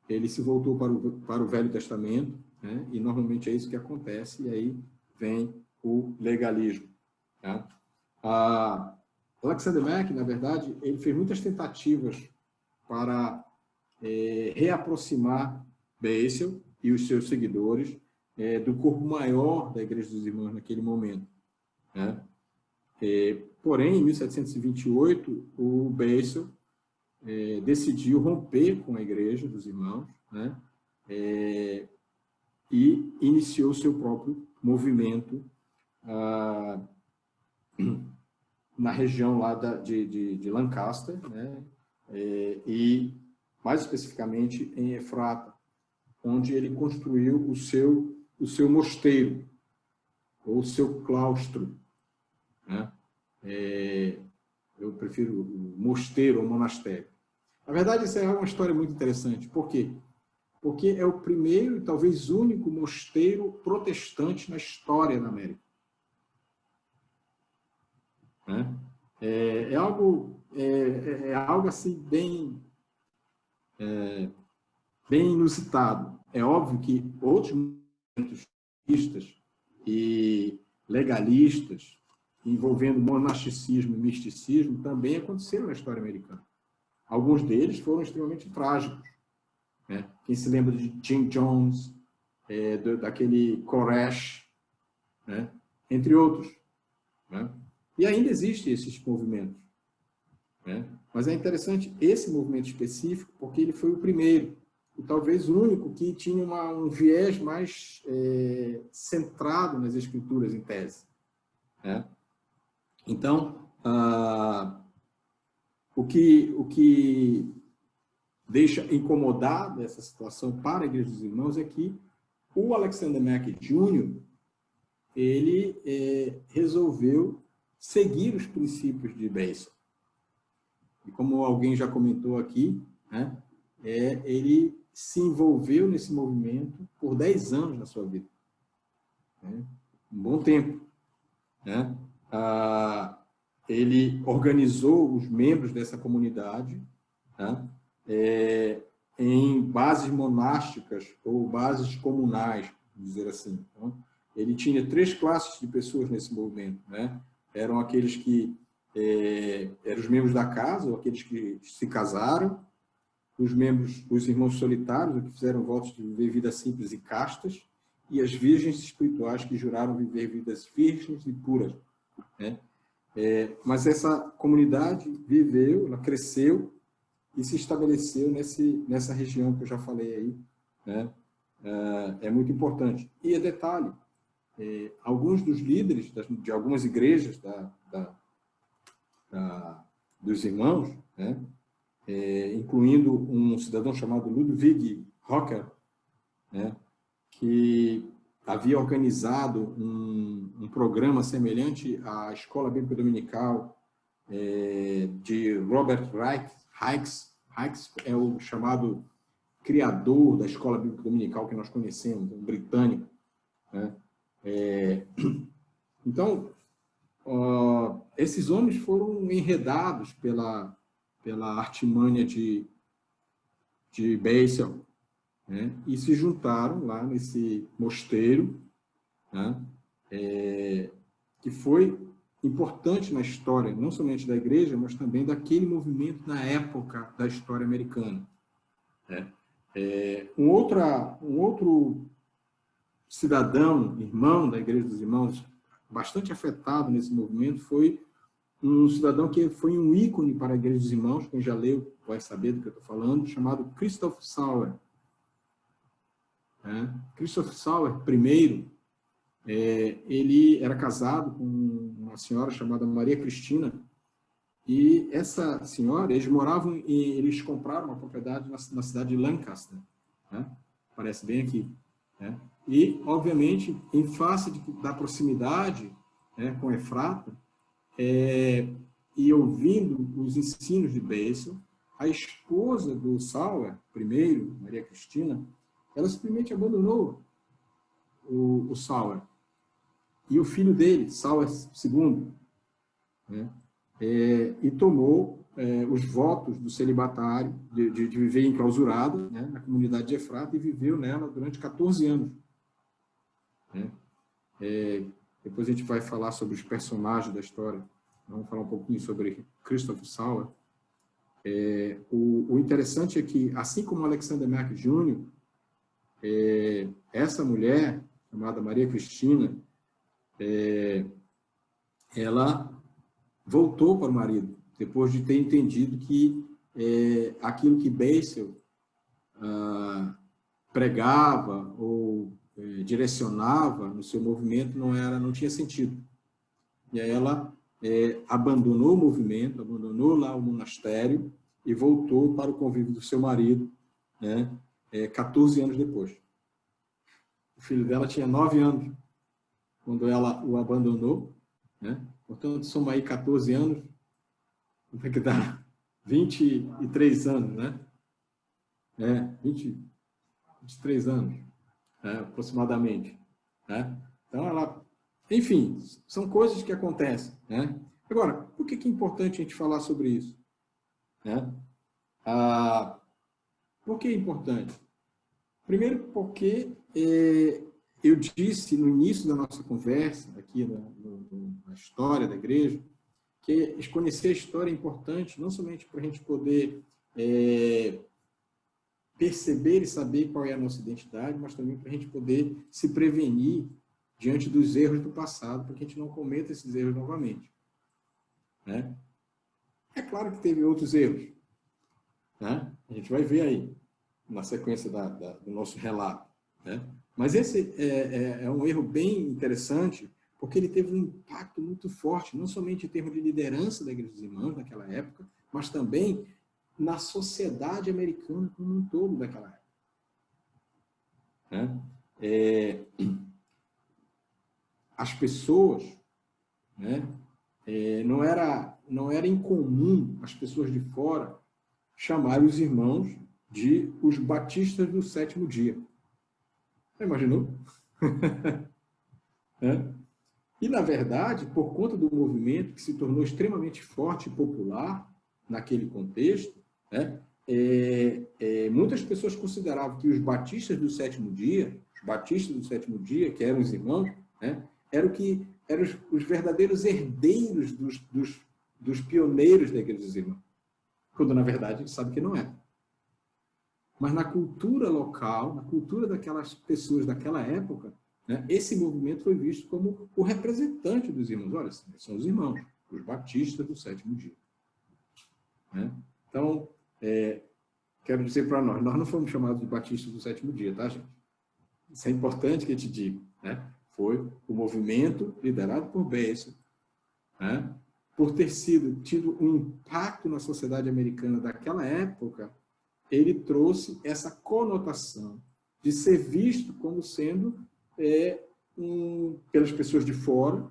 ele se voltou para o Velho Testamento, né? E normalmente é isso que acontece, e aí vem o legalismo. Tá? Alexander Mack, na verdade, ele fez muitas tentativas para reaproximar Basel e os seus seguidores do corpo maior da Igreja dos Irmãos naquele momento. Né? Porém, em 1728, o Basel decidiu romper com a Igreja dos Irmãos, né? E iniciou seu próprio movimento na região lá de Lancaster, né? E mais especificamente em Efrata, onde ele construiu o seu mosteiro, ou o seu claustro. Né? Eu prefiro o mosteiro ou monastério. Na verdade, isso é uma história muito interessante. Por quê? Porque é o primeiro e talvez único mosteiro protestante na história da América. Né? É algo assim bem inusitado. É óbvio que outros movimentos e legalistas envolvendo monasticismo e misticismo também aconteceram na história americana. Alguns deles foram extremamente trágicos. Né? Quem se lembra de Jim Jones, daquele Koresh, né? Entre outros. Né? E ainda existem esses movimentos. Né? Mas é interessante esse movimento específico, porque ele foi o primeiro, e talvez o único, que tinha um viés mais centrado nas escrituras em tese. Né? Então, o que deixa incomodado essa situação para a Igreja dos Irmãos é que o Alexander Mack Jr., ele resolveu seguir os princípios de Basel. E como alguém já comentou aqui, né, ele se envolveu nesse movimento por 10 anos na sua vida. Né? Um bom tempo. Né? Ele organizou os membros dessa comunidade, né, em bases monásticas ou bases comunais, vamos dizer assim. Então, ele tinha 3 classes de pessoas nesse movimento. Né? Eram aqueles que eram os membros da casa, ou aqueles que se casaram, os irmãos solitários, que fizeram votos de viver vidas simples e castas, e as virgens espirituais que juraram viver vidas virgens e puras. Né? Mas essa comunidade viveu, ela cresceu e se estabeleceu nessa região que eu já falei aí. Né? É muito importante. E detalhe, alguns dos líderes de algumas igrejas dos irmãos, né, incluindo um cidadão chamado Ludwig Rocker, né, que havia organizado um programa semelhante à Escola Bíblica Dominical de Robert Hicks. Hicks é o chamado criador da Escola Bíblica Dominical que nós conhecemos, um britânico, né? Então, esses homens foram enredados pela artimanha de Beisel, né? E se juntaram lá nesse mosteiro, né? Que foi importante na história, não somente da igreja, mas também daquele movimento na época da história americana, né? Um outro cidadão, irmão da Igreja dos Irmãos, bastante afetado nesse movimento, foi um cidadão que foi um ícone para a Igreja dos Irmãos, quem já leu vai saber do que eu estou falando, chamado Christoph Sauer. Christoph Sauer, primeiro, ele era casado com uma senhora chamada Maria Cristina, e essa senhora, eles compraram uma propriedade na cidade de Lancaster, né? Parece bem aqui, né? E, obviamente, em face da proximidade, né, com Efrata, e ouvindo os ensinos de Beisel, a esposa do Sauer, primeiro, Maria Cristina, ela simplesmente abandonou o Sauer. E o filho dele, Sauer II, né, e tomou os votos do celibatário, de viver enclausurado, né, na comunidade de Efrata, e viveu nela durante 14 anos. Né? Depois a gente vai falar sobre os personagens da história. Vamos falar um pouquinho sobre Christoph Sauer. O interessante é que, assim como Alexander Mack Jr., essa mulher, chamada Maria Cristina, ela voltou para o marido, depois de ter entendido que aquilo que Beisel pregava ou direcionava no seu movimento não tinha sentido. E aí ela abandonou o movimento, abandonou lá o monastério e voltou para o convívio do seu marido, né, 14 anos depois. O filho dela tinha 9 anos quando ela o abandonou, né? Portanto, soma aí 14 anos, como é que dá? 23 anos, né? 23 anos, né? Aproximadamente, né? Então, enfim, são coisas que acontecem, né? Agora, por que é importante a gente falar sobre isso? Né? Por que é importante? Primeiro, porque eu disse no início da nossa conversa, aqui na história da igreja, que conhecer a história é importante, não somente para a gente poder perceber e saber qual é a nossa identidade, mas também para a gente poder se prevenir diante dos erros do passado, para que a gente não cometa esses erros novamente. Né? É claro que teve outros erros, né? A gente vai ver aí, na sequência do nosso relato, né? Mas esse é um erro bem interessante, porque ele teve um impacto muito forte, não somente em termos de liderança da Igreja dos Irmãos naquela época, mas também na sociedade americana como um todo daquela época. Né? As pessoas, né, não era incomum as pessoas de fora chamarem os irmãos de os batistas do sétimo dia. Você imaginou? E, na verdade, por conta do movimento que se tornou extremamente forte e popular naquele contexto, né, muitas pessoas consideravam que os batistas do sétimo dia, que eram os irmãos, né, eram os verdadeiros herdeiros dos pioneiros da Igreja dos Irmãos, quando, na verdade, a gente sabe que não é. Mas na cultura local, na cultura daquelas pessoas daquela época, né, esse movimento foi visto como o representante dos irmãos. Olha, são os irmãos, os batistas do sétimo dia. Né? Então, quero dizer para nós não fomos chamados de batistas do sétimo dia, tá, gente? Isso é importante que a gente diga. Né? foi o movimento liderado por Bessel, né? Por ter tido um impacto na sociedade americana daquela época, ele trouxe essa conotação de ser visto como sendo, pelas pessoas de fora,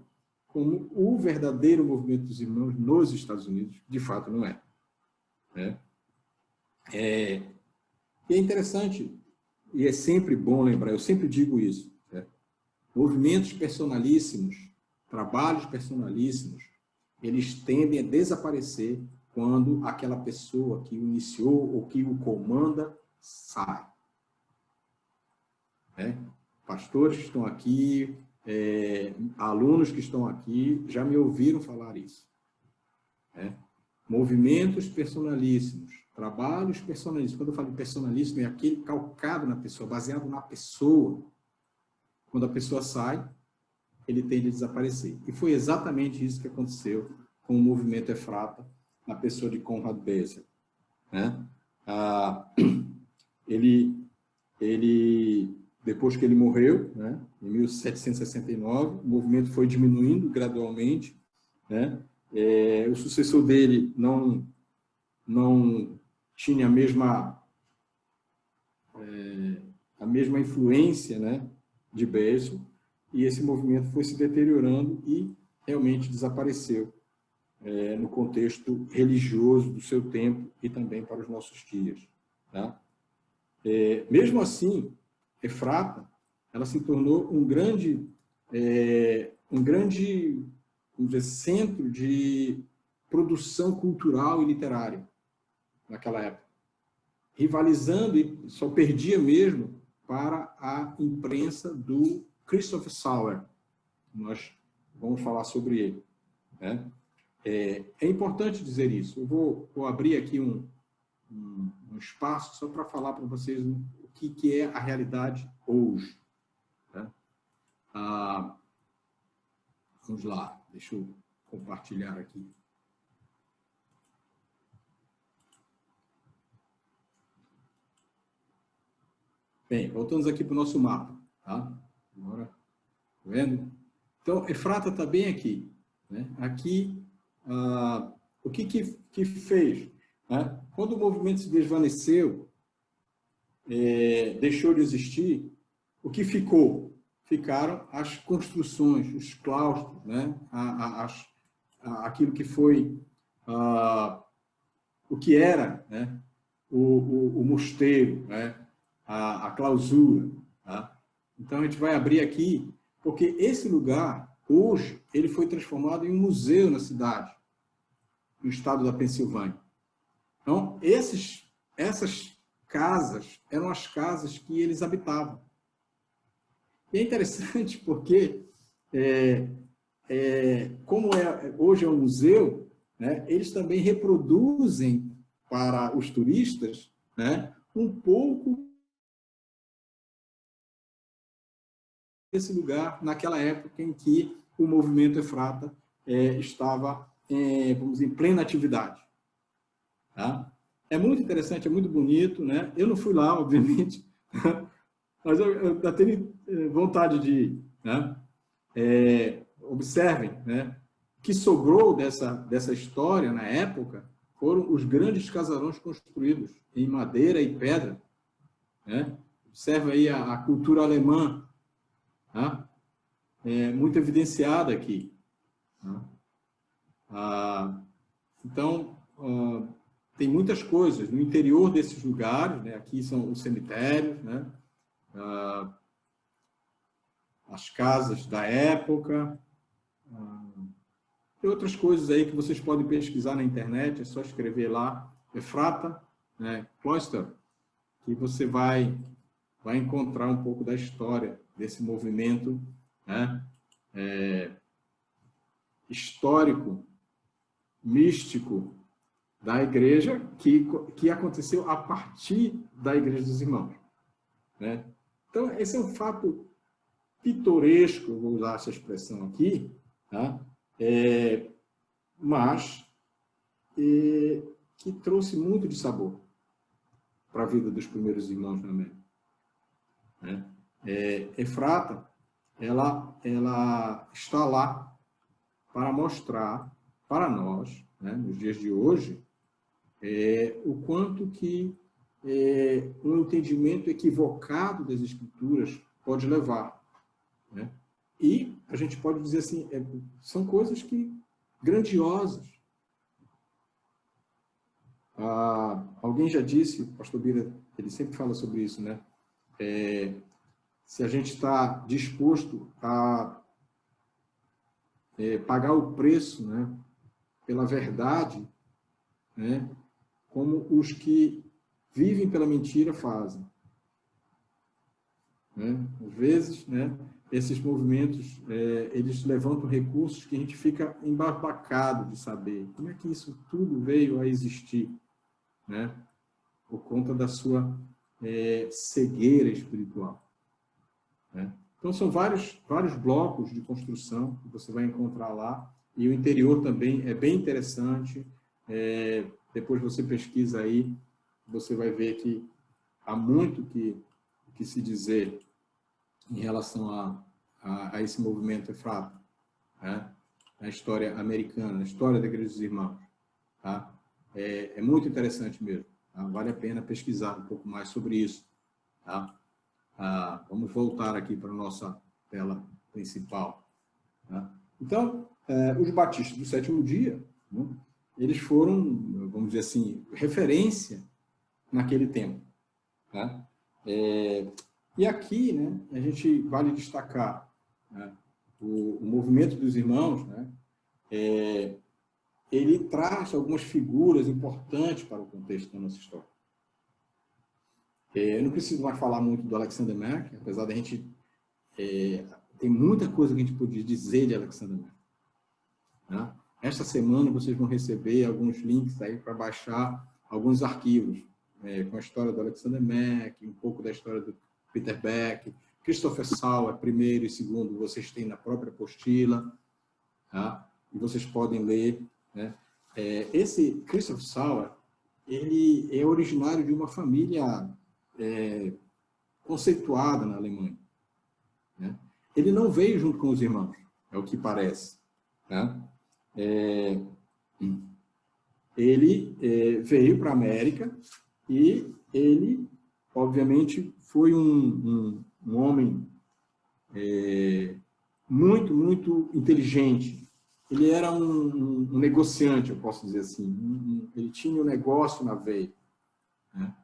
como o verdadeiro movimento dos irmãos nos Estados Unidos. De fato, não é. E é interessante, e é sempre bom lembrar, eu sempre digo isso, movimentos personalíssimos, trabalhos personalíssimos, eles tendem a desaparecer quando aquela pessoa que o iniciou ou que o comanda sai. Pastores que estão aqui, alunos que estão aqui, já me ouviram falar isso. Movimentos personalíssimos, trabalhos personalíssimos. Quando eu falo de personalíssimo, é aquele calcado na pessoa, baseado na pessoa. Quando a pessoa sai, ele tende a desaparecer. E foi exatamente isso que aconteceu com o movimento Efrata, na pessoa de Conrad Bessel. Depois que ele morreu, em 1769, o movimento foi diminuindo gradualmente. O sucessor dele não tinha a mesma influência, de Bessel, e esse movimento foi se deteriorando e realmente desapareceu no contexto religioso do seu tempo e também para os nossos dias. Mesmo assim, Efrata, ela se tornou um grande, vamos dizer, centro de produção cultural e literária naquela época, rivalizando, e só perdia mesmo para a imprensa do Christopher Sauer. Nós vamos falar sobre ele. É importante dizer isso. Eu vou abrir aqui um espaço só para falar para vocês o que é a realidade hoje. Vamos lá, deixa eu compartilhar aqui. Bem, voltamos aqui para o nosso mapa. Agora, tá vendo? Então, Efrata está bem aqui. Aqui, o que fez? Quando o movimento se desvaneceu, deixou de existir, o que ficou? Ficaram as construções, os claustros, aquilo que foi, o que era, o mosteiro, a clausura. Então, a gente vai abrir aqui, porque esse lugar, hoje, ele foi transformado em um museu na cidade, no estado da Pensilvânia. Então, essas casas eram as casas que eles habitavam. E é interessante porque, como hoje é um museu, eles também reproduzem para os turistas um pouco desse lugar naquela época em que o movimento Efrata estava, vamos dizer, em plena atividade. É muito interessante, é muito bonito. Eu não fui lá, obviamente, mas eu tenho vontade de ir. Observem, o que sobrou dessa história na época foram os grandes casarões construídos em madeira e pedra. Observe aí a cultura alemã, muito evidenciada aqui. Então, tem muitas coisas no interior desses lugares. Aqui são os cemitérios, as casas da época, e outras coisas aí que vocês podem pesquisar na internet. É só escrever lá Efrata, Cloister, que você vai encontrar um pouco da história desse movimento histórico, místico da igreja, que aconteceu a partir da Igreja dos Irmãos. Então, esse é um fato pitoresco, eu vou usar essa expressão aqui, mas que trouxe muito de sabor para a vida dos primeiros irmãos na América. Efrata, ela está lá para mostrar para nós, né, nos dias de hoje, o quanto que um entendimento equivocado das Escrituras pode levar, né? E a gente pode dizer assim, são coisas que grandiosas. Alguém já disse, o pastor Bira, ele sempre fala sobre isso, né? Se a gente está disposto a pagar o preço, né, pela verdade, né, como os que vivem pela mentira fazem, né? Às vezes, né, esses movimentos, eles levantam recursos que a gente fica embasbacado de saber como é que isso tudo veio a existir, né, por conta da sua cegueira espiritual, né? Então, são vários blocos de construção que você vai encontrar lá, e o interior também é bem interessante. Depois você pesquisa aí, você vai ver que há muito que se dizer em relação a esse movimento Efrata, né? Na história americana, na história da Igreja dos Irmãos. Tá? É muito interessante mesmo. Tá? Vale a pena pesquisar um pouco mais sobre isso. Tá? Vamos voltar aqui para a nossa tela principal. Tá? Então, os batistas do sétimo dia, né, eles foram, vamos dizer assim, referência naquele tempo. Tá? E aqui, né, a gente vale destacar, né, o movimento dos irmãos, né, ele traz algumas figuras importantes para o contexto da nossa história. Eu não preciso mais falar muito do Alexander Mack, apesar da gente... tem muita coisa que a gente podia dizer de Alexander Mack. Né? Esta semana vocês vão receber alguns links aí para baixar alguns arquivos com a história do Alexander Mack, um pouco da história do Peter Beck, Christopher Sauer, primeiro e segundo, vocês têm na própria apostila, tá? E vocês podem ler, né? Esse Christopher Sauer, ele é originário de uma família conceituada na Alemanha, né? Ele não veio junto com os irmãos, é o que parece, né? Ele veio para a América e ele, obviamente, foi um homem muito, muito inteligente. Ele era um negociante, eu posso dizer assim. Ele tinha um negócio na veia, né?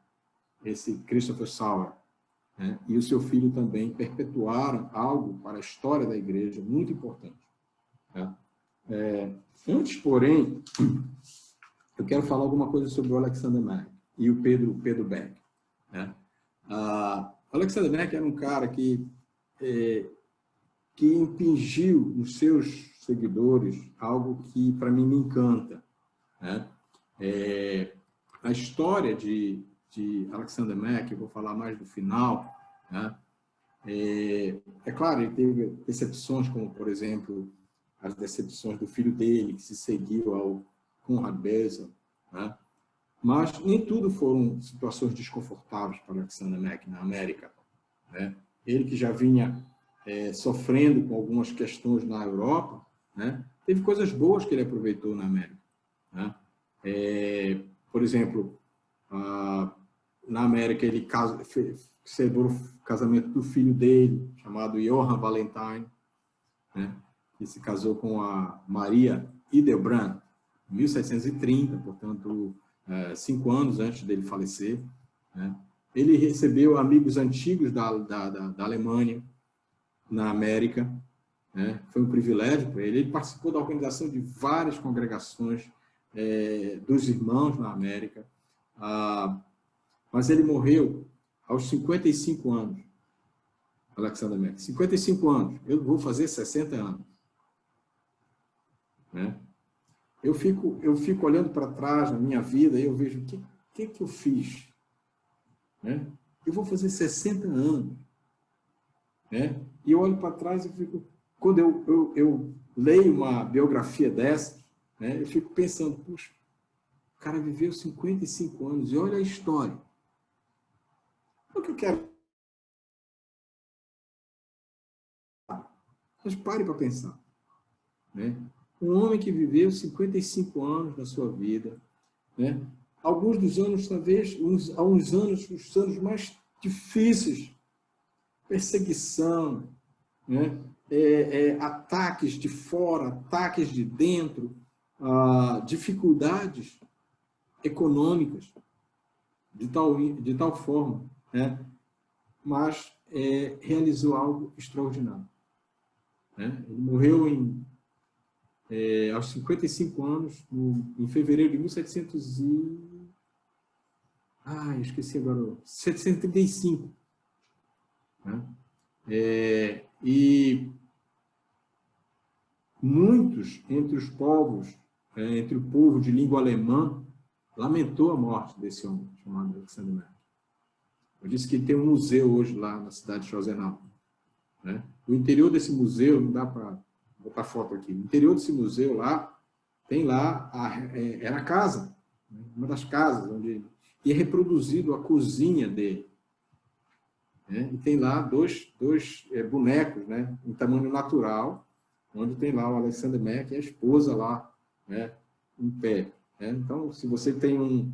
Esse Christopher Sauer, né? E o seu filho também perpetuaram algo para a história da igreja muito importante, né? Antes, porém, eu quero falar alguma coisa sobre o Alexander Mack e o Pedro Beck, né? O Alexander Mack era um cara que impingiu nos seus seguidores algo que, para mim, me encanta, né? A história de Alexander Mack, eu vou falar mais do final, né? Claro, ele teve decepções, como, por exemplo, as decepções do filho dele, que se seguiu ao Conrad Bezel, né? Mas nem tudo foram situações desconfortáveis para Alexander Mack na América, né? Ele que já vinha sofrendo com algumas questões na Europa, né? Teve coisas boas que ele aproveitou na América, né? Por exemplo, na América ele celebrou o casamento do filho dele, chamado Johann Valentine, né? Que se casou com a Maria Hildebrand, em 1730, portanto, 5 anos antes dele falecer, né? Ele recebeu amigos antigos da Alemanha, na América, né? Foi um privilégio para ele. Ele participou da organização de várias congregações dos irmãos na América, mas ele morreu aos 55 anos, Alexander Mack. 55 anos. Eu vou fazer 60 anos. Né? Eu fico olhando para trás na minha vida e eu vejo o que eu fiz. Né? Eu vou fazer 60 anos. Né? E eu olho para trás e fico... Quando eu leio uma biografia dessa, né, eu fico pensando, puxa, o cara viveu 55 anos e olha a história. O que eu quero... Mas pare para pensar. Né? Um homem que viveu 55 anos da sua vida, né? Alguns dos anos, talvez, há uns anos, os anos mais difíceis, perseguição, né? Ataques de fora, ataques de dentro, dificuldades econômicas, de tal forma, né? Mas realizou algo extraordinário. Né? Ele morreu aos 55 anos, em fevereiro de 735. Né? E muitos entre os povos, entre o povo de língua alemã, lamentou a morte desse homem, chamado Alexander Merck. Eu disse que tem um museu hoje lá na cidade de Chosenau. Né? O interior desse museu, não dá para botar foto aqui, no interior desse museu lá, tem lá, era a casa, né? Uma das casas, onde é reproduzido a cozinha dele. Né? E tem lá dois bonecos, né? Em tamanho natural, onde tem lá o Alexander Merck e a esposa lá, né? Em pé. Né? Então, se você tem um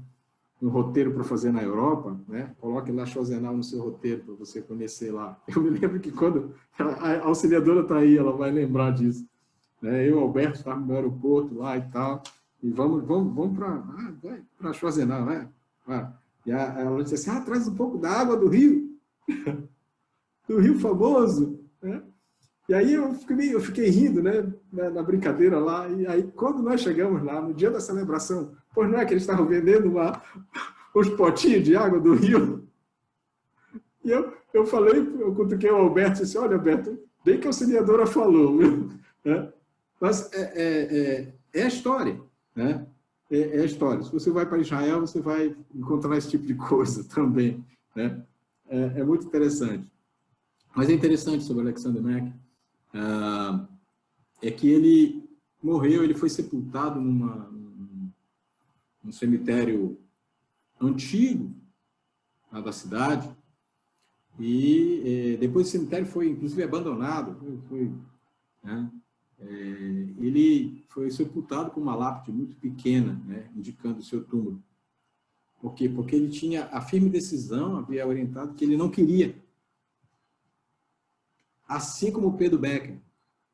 roteiro para fazer na Europa, né? Coloque lá Chosenau no seu roteiro para você conhecer lá. Eu me lembro que quando a auxiliadora está aí, ela vai lembrar disso. Né? Eu e o Alberto estávamos no aeroporto lá e tal, e vamos para Chosenau, né? E ela disse assim, traz um pouco da água do rio, do rio famoso. Né? E aí eu fiquei rindo, né? Na brincadeira lá, e aí quando nós chegamos lá, no dia da celebração, pois não é que eles estavam vendendo uns potinhos de água do rio? E eu falei, eu cutuquei o Alberto e disse, olha, Alberto, bem que a auxiliadora falou, viu? Mas é a história, né? É a história. Se você vai para Israel, você vai encontrar esse tipo de coisa também, né? É muito interessante. Mas é interessante sobre Alexander Merck, é que ele morreu, ele foi sepultado num cemitério antigo lá da cidade, e depois o cemitério foi, inclusive, abandonado. Né? Ele foi sepultado com uma lápide muito pequena, né? Indicando o seu túmulo. Por quê? Porque ele tinha a firme decisão, havia orientado que ele não queria, assim como Pedro Becker,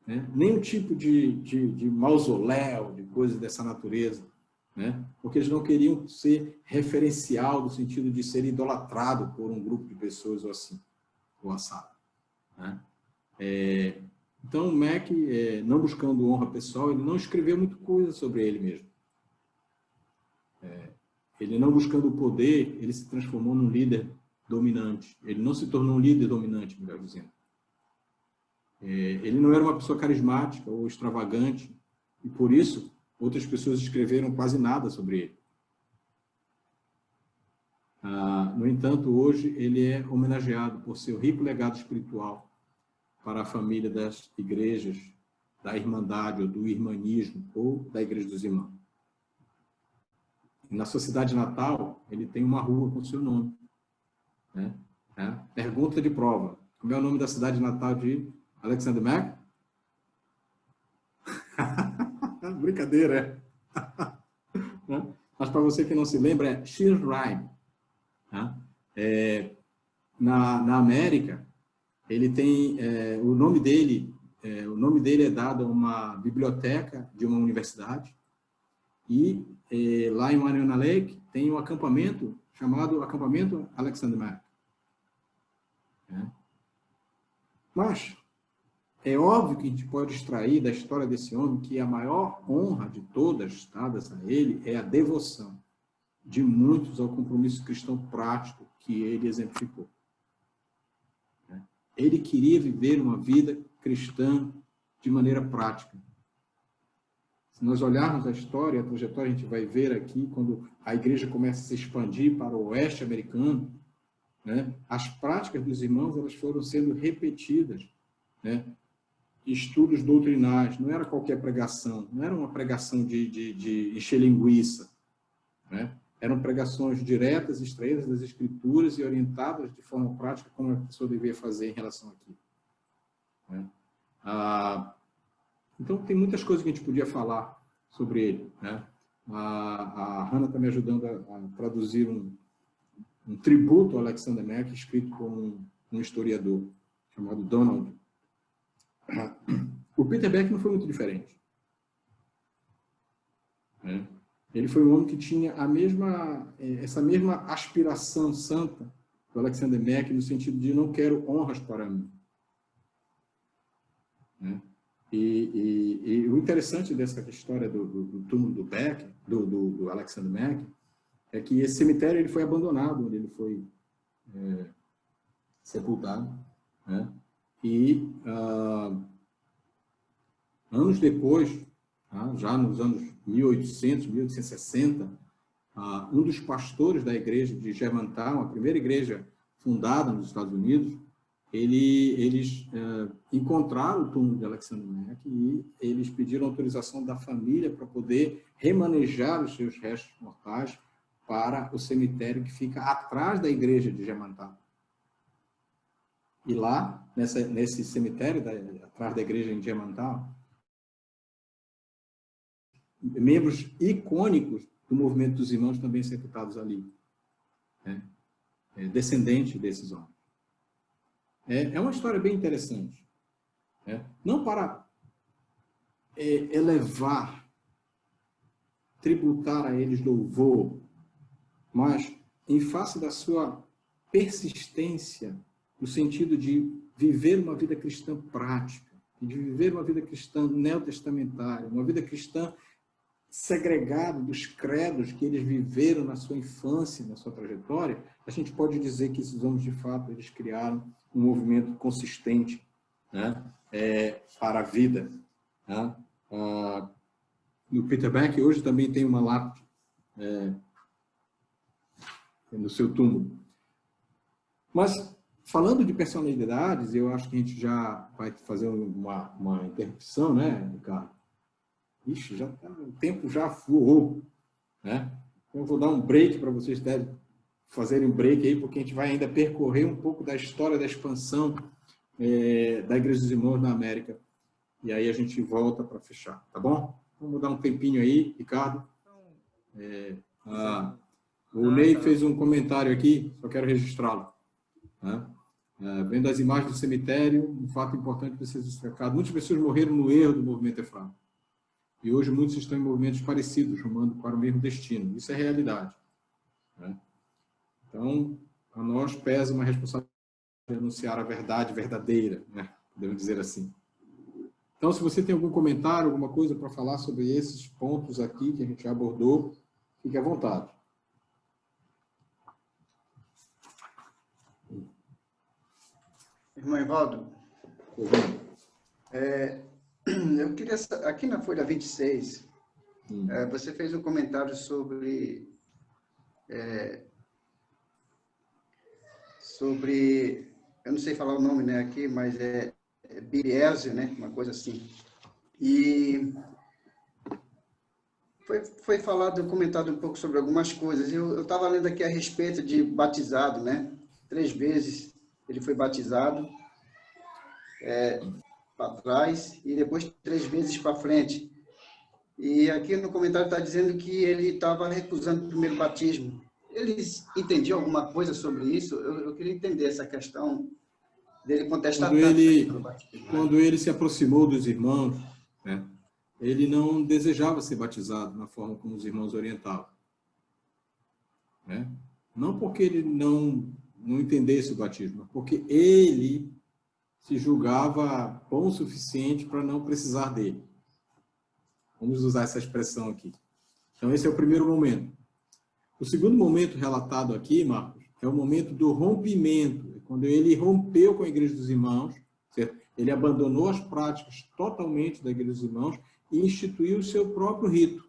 né? Nenhum tipo de mausoléu, de coisas dessa natureza, né? Porque eles não queriam ser referencial no sentido de ser idolatrado por um grupo de pessoas ou assim, ou assado. Né? Então, o Merck, não buscando honra pessoal, ele não escreveu muita coisa sobre ele mesmo. Ele não buscando o poder, ele se transformou num líder dominante. Ele não se tornou um líder dominante, melhor dizendo. Ele não era uma pessoa carismática ou extravagante, e por isso outras pessoas escreveram quase nada sobre ele. No entanto, hoje ele é homenageado por seu rico legado espiritual para a família das igrejas, da Irmandade ou do Irmanismo, ou da Igreja dos Irmãos. Na sua cidade natal, ele tem uma rua com seu nome. Né? Pergunta de prova. Como é o nome da cidade natal de Alexander Merck? Brincadeira, Mas para você que não se lembra, é Schirheim. Na América, ele tem o nome dele é dado a uma biblioteca de uma universidade, e lá em Winona Lake tem um acampamento chamado Acampamento Alexander Merck. Mas é óbvio que a gente pode extrair da história desse homem que a maior honra de todas dadas a ele é a devoção de muitos ao compromisso cristão prático que ele exemplificou. Ele queria viver uma vida cristã de maneira prática. Se nós olharmos a história, a trajetória, a gente vai ver aqui, quando a igreja começa a se expandir para o oeste americano, né, as práticas dos irmãos elas foram sendo repetidas, né, estudos doutrinais, não era qualquer pregação, não era uma pregação de encher linguiça, né? Eram pregações diretas, extraídas das Escrituras e orientadas de forma prática como a pessoa devia fazer em relação àquilo. Né? Então, tem muitas coisas que a gente podia falar sobre ele, né? A Hannah está me ajudando a traduzir um tributo ao Alexander Mack, escrito por um historiador chamado Donald. O Peter Beck não foi muito diferente, né? Ele foi um homem que tinha essa mesma aspiração santa do Alexander Mack, no sentido de não quero honras para mim, né? E o interessante dessa história do túmulo do Beck, do Alexander Mack, é que esse cemitério ele foi abandonado, onde ele foi sepultado, né? E anos depois, já nos anos 1800, 1860, um dos pastores da igreja de Germantown, a primeira igreja fundada nos Estados Unidos, eles encontraram o túmulo de Alexander Mack e eles pediram autorização da família para poder remanejar os seus restos mortais para o cemitério que fica atrás da igreja de Germantown. E lá, nesse cemitério, atrás da igreja em Germantown, membros icônicos do movimento dos irmãos também sepultados ali, né? Descendentes desses homens. É uma história bem interessante, né? Não para elevar, tributar a eles louvor, mas em face da sua persistência, no sentido de viver uma vida cristã prática, de viver uma vida cristã neotestamentária, uma vida cristã segregada dos credos que eles viveram na sua infância, na sua trajetória, a gente pode dizer que esses homens, de fato, eles criaram um movimento consistente, né, para a vida, né? No Peter Beck, hoje também tem uma lápide no seu túmulo. Mas, falando de personalidades, eu acho que a gente já vai fazer uma interrupção, né, Ricardo? Ixi, o tempo já voou, né? Então, eu vou dar um break para vocês fazerem um break aí, porque a gente vai ainda percorrer um pouco da história da expansão da Igreja dos Irmãos na América. E aí a gente volta para fechar, tá bom? Vamos dar um tempinho aí, Ricardo. O Ney fez um comentário aqui, só quero registrá-lo, né? Vendo as imagens do cemitério, um fato importante para ser destacado: muitas pessoas morreram no erro do movimento Efraim. E hoje muitos estão em movimentos parecidos, rumando para o mesmo destino. Isso é realidade, né? Então, a nós pesa uma responsabilidade de anunciar a verdade verdadeira, né? Podemos dizer assim. Então, se você tem algum comentário, alguma coisa para falar sobre esses pontos aqui que a gente já abordou, fique à vontade. Irmão Evaldo, eu queria, aqui na folha 26, você fez um comentário sobre eu não sei falar o nome, né, aqui, mas Biriésio, né, uma coisa assim. E foi comentado um pouco sobre algumas coisas. Eu estava lendo aqui a respeito de batizado, né? 3 vezes ele foi batizado para trás e depois 3 vezes para frente. E aqui no comentário está dizendo que ele estava recusando o primeiro batismo. Eles entendiam alguma coisa sobre isso? Eu queria entender essa questão dele contestar quando ele se aproximou dos irmãos, né, ele não desejava ser batizado na forma como os irmãos orientavam, né? Não porque ele não entendesse o batismo, mas porque ele se julgava bom o suficiente para não precisar dele. Vamos usar essa expressão aqui. Então, esse é o primeiro momento. O segundo momento relatado aqui, Marcos, é o momento do rompimento, quando ele rompeu com a Igreja dos Irmãos, certo? Ele abandonou as práticas totalmente da Igreja dos Irmãos e instituiu o seu próprio rito.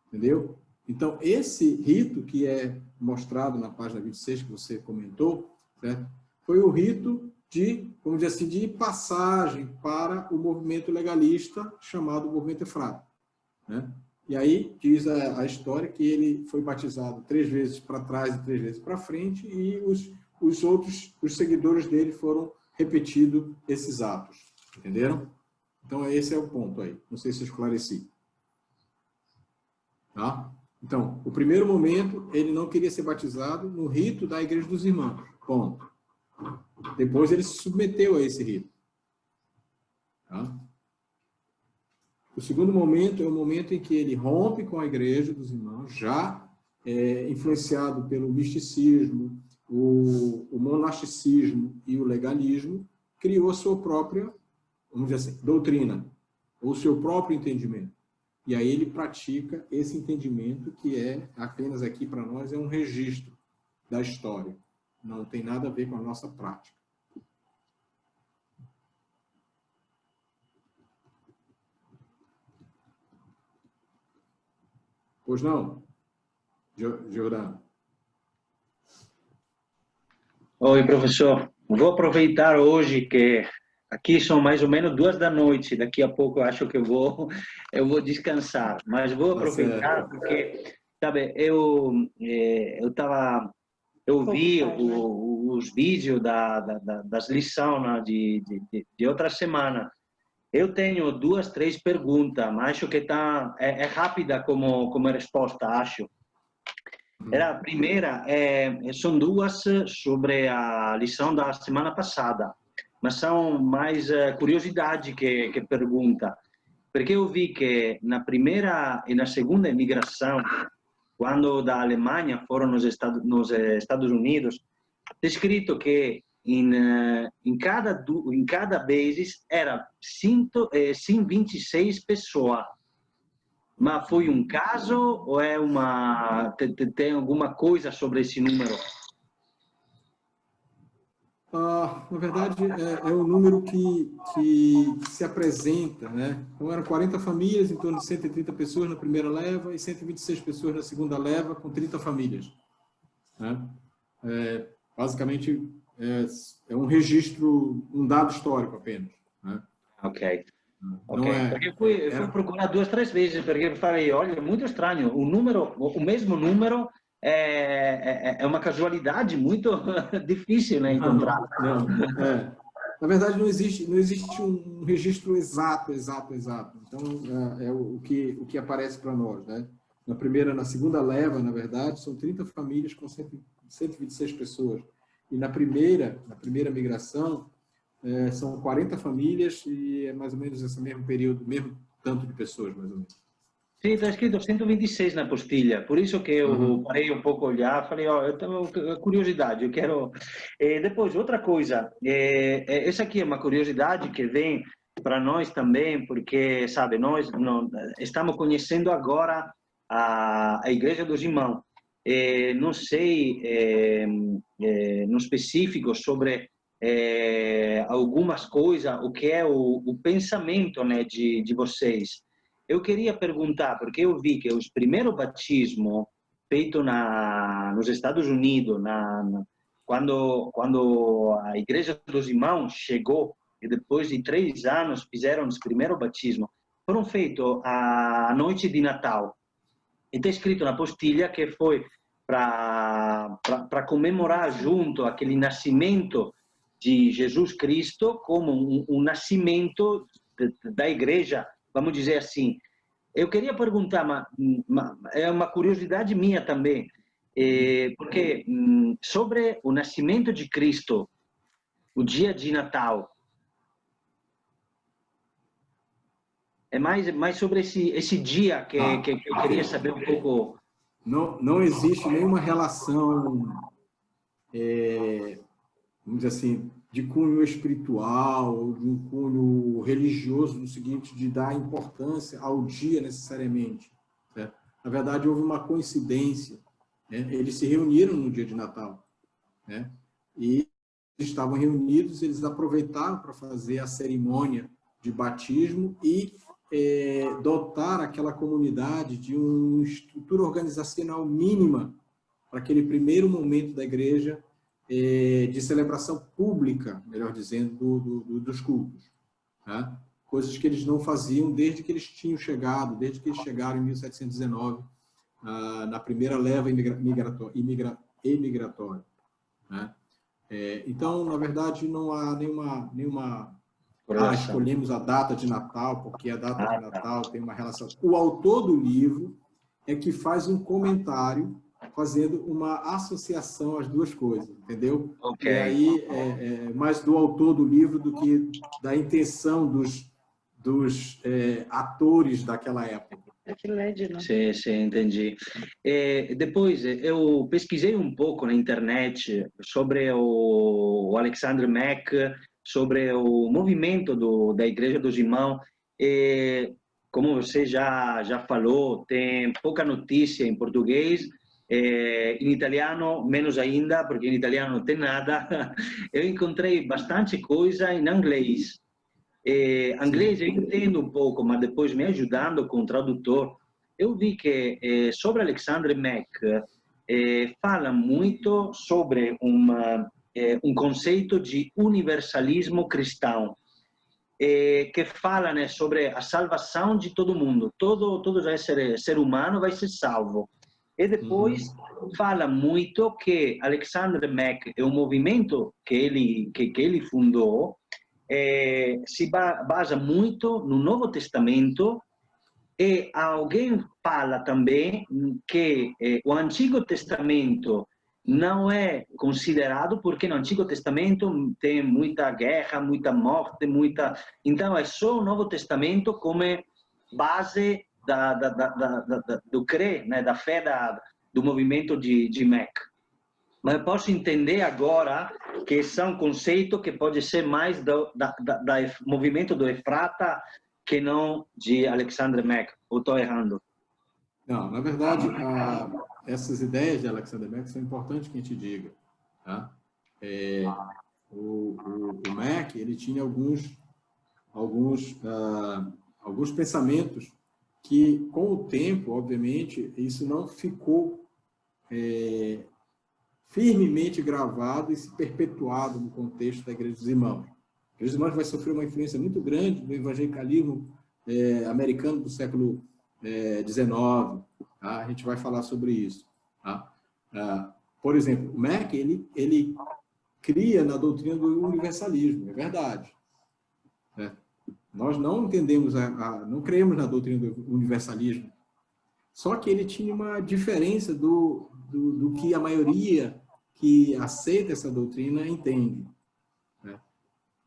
Entendeu? Então, esse rito que é mostrado na página 26, que você comentou, certo? Foi o rito de, vamos dizer assim, de passagem para o movimento legalista chamado movimento Efraim, né? E aí diz a história que ele foi batizado 3 vezes para trás e 3 vezes para frente, e os seguidores dele foram repetindo esses atos. Entenderam? Então, esse é o ponto aí. Não sei se eu esclareci. Tá? Então, o primeiro momento, ele não queria ser batizado no rito da Igreja dos Irmãos. Ponto. Depois ele se submeteu a esse rito. Tá? O segundo momento é o momento em que ele rompe com a Igreja dos Irmãos, já influenciado pelo misticismo, o monasticismo e o legalismo, criou a sua própria, vamos dizer assim, doutrina, ou seu próprio entendimento. E aí ele pratica esse entendimento que é, apenas aqui para nós, é um registro da história. Não tem nada a ver com a nossa prática. Pois não, Giordano? Oi, professor. Vou aproveitar hoje que aqui são mais ou menos 2 da noite. Daqui a pouco eu acho que eu vou descansar. Mas vou aproveitar porque, sabe, eu vi os vídeos das lições, né, de outra semana. Eu tenho 2, 3 perguntas, mas acho que é rápida como resposta, acho. A primeira são 2 sobre a lição da semana passada, mas são mais curiosidade que pergunta. Porque eu vi que na primeira e na segunda imigração, quando da Alemanha foram nos Estados Unidos, está escrito que em cada vez era 126 pessoas. Mas foi um caso ou tem alguma coisa sobre esse número? Na verdade, é um número que se apresenta, né? Então, eram 40 famílias, em torno de 130 pessoas na primeira leva e 126 pessoas na segunda leva, com 30 famílias. Né? Basicamente, é um registro, um dado histórico apenas. Né? Ok. Porque eu fui procurar 2, 3 vezes, porque eu falei, olha, é muito estranho, o mesmo número é uma casualidade muito difícil, né, encontrar. Não. Na verdade, não existe um registro exato. Então, é o que aparece para nós, né? Na segunda leva, na verdade, são 30 famílias com 126 pessoas. E na primeira migração, são 40 famílias e é mais ou menos esse mesmo período, mesmo tanto de pessoas, mais ou menos. Sim, está escrito 126 na postilha, por isso que eu parei um pouco a olhar, falei, eu tenho curiosidade, eu quero... depois, outra coisa, essa aqui é uma curiosidade que vem para nós também, porque, sabe, nós estamos conhecendo agora a Igreja dos Irmãos. Não sei, no específico, sobre algumas coisas, o que é o pensamento, né, de vocês. Eu queria perguntar, porque eu vi que os primeiros batismos feitos nos Estados Unidos, quando a Igreja dos Irmãos chegou, e depois de 3 anos fizeram os primeiros batismos, foram feitos à noite de Natal. E está escrito na postilha que foi para comemorar junto aquele nascimento de Jesus Cristo como um nascimento da igreja, vamos dizer assim. Eu queria perguntar, mas é uma curiosidade minha também, porque sobre o nascimento de Cristo, o dia de Natal, é mais sobre esse dia que eu queria saber um pouco. Não existe nenhuma relação, vamos dizer assim, de cunho espiritual ou de um cunho religioso, no seguinte, de dar importância ao dia necessariamente. Certo? Na verdade, houve uma coincidência. Né? Eles se reuniram no dia de Natal. Né? E estavam reunidos, eles aproveitaram para fazer a cerimônia de batismo e dotar aquela comunidade de uma estrutura organizacional mínima para aquele primeiro momento da igreja de celebração pública, melhor dizendo, dos cultos. Tá? Coisas que eles não faziam desde que eles tinham chegado, desde que eles chegaram em 1719, na primeira leva imigratória. Né? Então, na verdade, não há nenhuma escolhemos a data de Natal, porque a data de Natal tem uma relação. O autor do livro é que faz um comentário fazendo uma associação às duas coisas, entendeu? Okay. E aí é mais do autor do livro do que da intenção dos atores daquela época. Que legend. Sim, sim, entendi. Depois, eu pesquisei um pouco na internet sobre o Alexander Mack, sobre o movimento da Igreja dos Irmãos. Como você já falou, tem pouca notícia em português, em italiano menos ainda, porque em italiano não tem nada. Eu encontrei bastante coisa em inglês. Inglês eu entendo um pouco, mas depois me ajudando com o tradutor, eu vi que sobre Alexander Mack fala muito sobre um conceito de universalismo cristão, que fala, né, sobre a salvação de todo mundo, todo ser humano vai ser salvo. E depois fala muito que Alexander Mack é um movimento que ele fundou, se basa muito no Novo Testamento, e alguém fala também que o Antigo Testamento não é considerado porque no Antigo Testamento tem muita guerra, muita morte, então é só o Novo Testamento como base do crer, né, da fé do movimento de Mack. Mas eu posso entender agora que esse é um conceito que pode ser mais do movimento do Efrata que não de Alexander Mack. Ou estou errando? Não, na verdade, essas ideias de Alexander Mack são importantes que a gente diga. Tá? O Mack, ele tinha alguns pensamentos que, com o tempo, obviamente, isso não ficou firmemente gravado e se perpetuado no contexto da Igreja dos Irmãos. A Igreja dos Irmãos vai sofrer uma influência muito grande do evangelicalismo americano do século XIX. Tá? A gente vai falar sobre isso. Tá? Por exemplo, o Mack, ele cria na doutrina do universalismo, é verdade. Né? Nós não entendemos, não cremos na doutrina do universalismo. Só que ele tinha uma diferença do que a maioria que aceita essa doutrina entende. Né?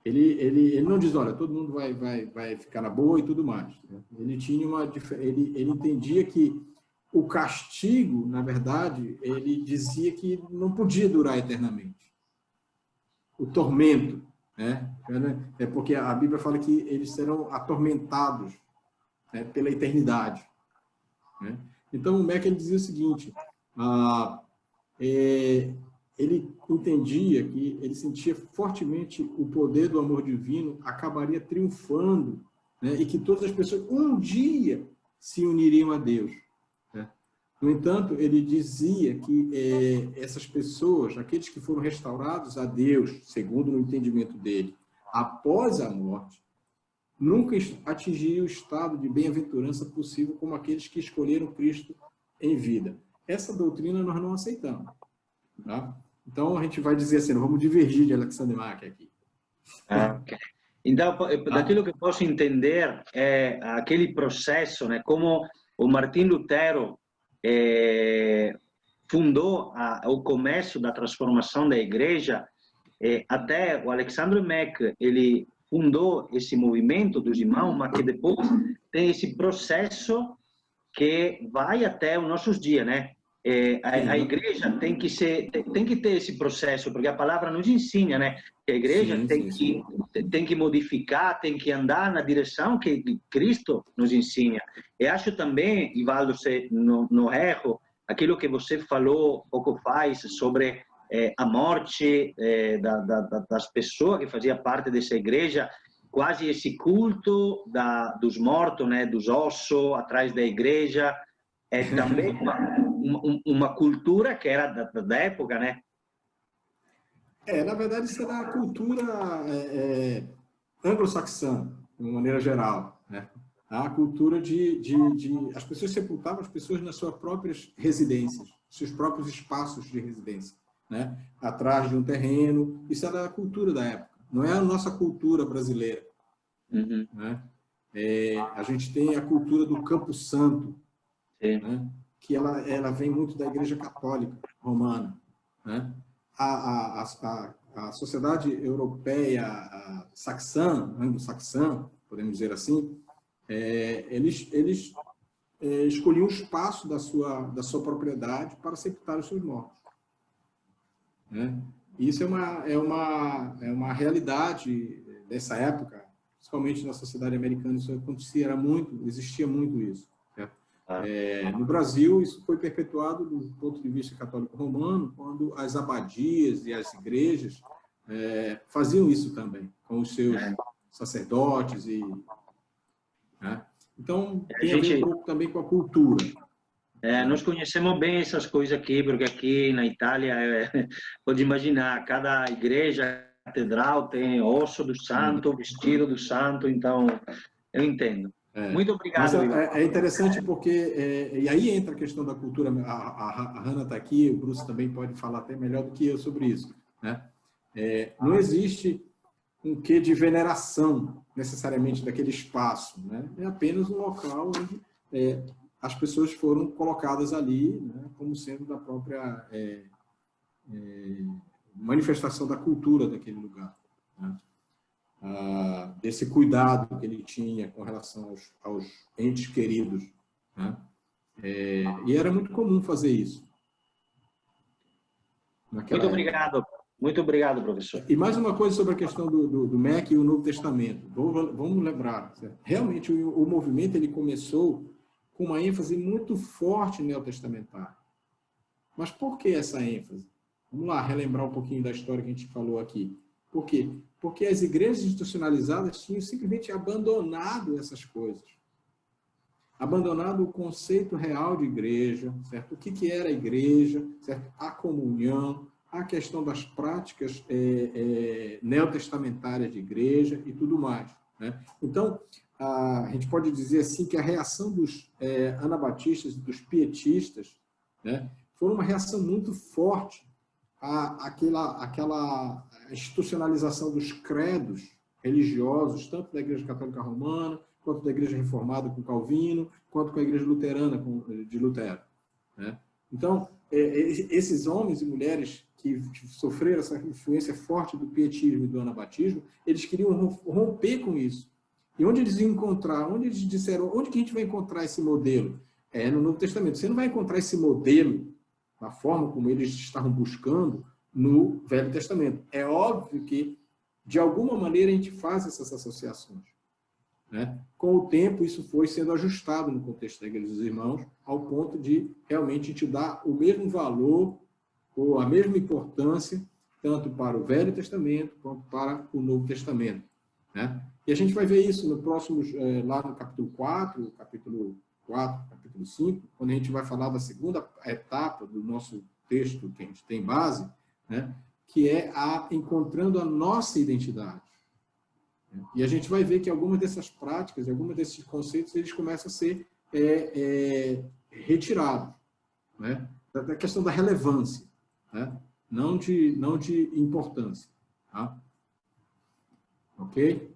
Ele não diz, olha, todo mundo vai ficar na boa e tudo mais. Né? Ele entendia que o castigo, na verdade, ele dizia que não podia durar eternamente. O tormento, né? É porque a Bíblia fala que eles serão atormentados, né, pela eternidade. Né? Então, o Mack dizia o seguinte, ele entendia que ele sentia fortemente o poder do amor divino acabaria triunfando, né, e que todas as pessoas um dia se uniriam a Deus. Né? No entanto, ele dizia que essas pessoas, aqueles que foram restaurados a Deus, segundo o entendimento dele, após a morte, nunca atingiriam o estado de bem-aventurança possível como aqueles que escolheram Cristo em vida. Essa doutrina nós não aceitamos. Tá? Então, a gente vai dizer assim, vamos divergir de Alexander Mack aqui. Okay. Então, daquilo que posso entender, é aquele processo, né, como o Martim Lutero fundou o começo da transformação da igreja, até o Alexander Mack, ele fundou esse movimento dos irmãos, mas que depois tem esse processo que vai até os nossos dias, né? A igreja tem que ter esse processo, porque a palavra nos ensina, né? Que a igreja tem que modificar, tem que andar na direção que Cristo nos ensina. E acho também, Ivaldo, se não erro, aquilo que você falou pouco faz sobre a morte das pessoas que faziam parte dessa igreja, quase esse culto dos mortos, né? Dos ossos atrás da igreja. É também uma cultura que era da época, né? Na verdade, isso era a cultura anglo-saxã, de uma maneira geral. Né? A cultura as pessoas sepultavam as pessoas nas suas próprias residências, seus próprios espaços de residência, né? Atrás de um terreno. Isso era a cultura da época. Não é a nossa cultura brasileira. né? A gente tem a cultura do Campo Santo, né? Que ela vem muito da Igreja Católica Romana, né? A sociedade europeia saxã, anglo-saxã, podemos dizer assim, eles escolhiam um espaço da sua propriedade para sepultar os seus mortos, né? Isso é uma realidade dessa época, principalmente na sociedade americana. Isso acontecia, existia muito isso. No Brasil, isso foi perpetuado do ponto de vista católico romano, quando as abadias e as igrejas faziam isso também, com os seus sacerdotes. Né? Então, tem a ver um pouco também com a cultura. Nós conhecemos bem essas coisas aqui, porque aqui na Itália, pode imaginar, cada igreja, catedral tem osso do santo, vestido do santo, então eu entendo. Muito obrigado. Mas é interessante porque, e aí entra a questão da cultura, a Hannah está aqui, o Bruce também pode falar até melhor do que eu sobre isso, né? Não existe um quê de veneração, necessariamente, daquele espaço, né? É apenas um local onde as pessoas foram colocadas ali, né, como sendo da própria manifestação da cultura daquele lugar, né? Desse cuidado que ele tinha com relação aos entes queridos, né? E era muito comum fazer isso. Muito obrigado. Muito obrigado, professor. E mais uma coisa sobre a questão do MEC e o Novo Testamento. Vamos lembrar, certo? Realmente o movimento ele começou com uma ênfase muito forte neotestamentária. Mas por que essa ênfase? Vamos lá, relembrar um pouquinho da história que a gente falou aqui. Por quê? Porque as igrejas institucionalizadas tinham simplesmente abandonado essas coisas. Abandonado o conceito real de igreja, certo? O que era a igreja, certo? A comunhão, a questão das práticas neotestamentárias de igreja e tudo mais, né? Então, a gente pode dizer assim que a reação dos anabatistas e dos pietistas, né, foi uma reação muito forte àquela institucionalização dos credos religiosos, tanto da Igreja Católica Romana, quanto da Igreja Reformada com Calvino, quanto com a Igreja Luterana de Lutero, né? Então, esses homens e mulheres que sofreram essa influência forte do pietismo e do anabatismo, eles queriam romper com isso. E onde eles iam encontrar? Onde eles disseram, onde que a gente vai encontrar esse modelo? No Novo Testamento. Você não vai encontrar esse modelo, da forma como eles estavam buscando, no Velho Testamento. É óbvio que, de alguma maneira, a gente faz essas associações, né? Com o tempo, isso foi sendo ajustado no contexto da Igreja dos Irmãos, ao ponto de realmente te dar o mesmo valor, ou a mesma importância, tanto para o Velho Testamento, quanto para o Novo Testamento, né? E a gente vai ver isso no próximo, lá no capítulo 4, capítulo 5, quando a gente vai falar da segunda etapa do nosso texto que a gente tem base, né? Que é encontrando a nossa identidade. E a gente vai ver que algumas dessas práticas, alguns desses conceitos, eles começam a ser retirados, né? Da questão da relevância, né? Não de importância, tá? Ok?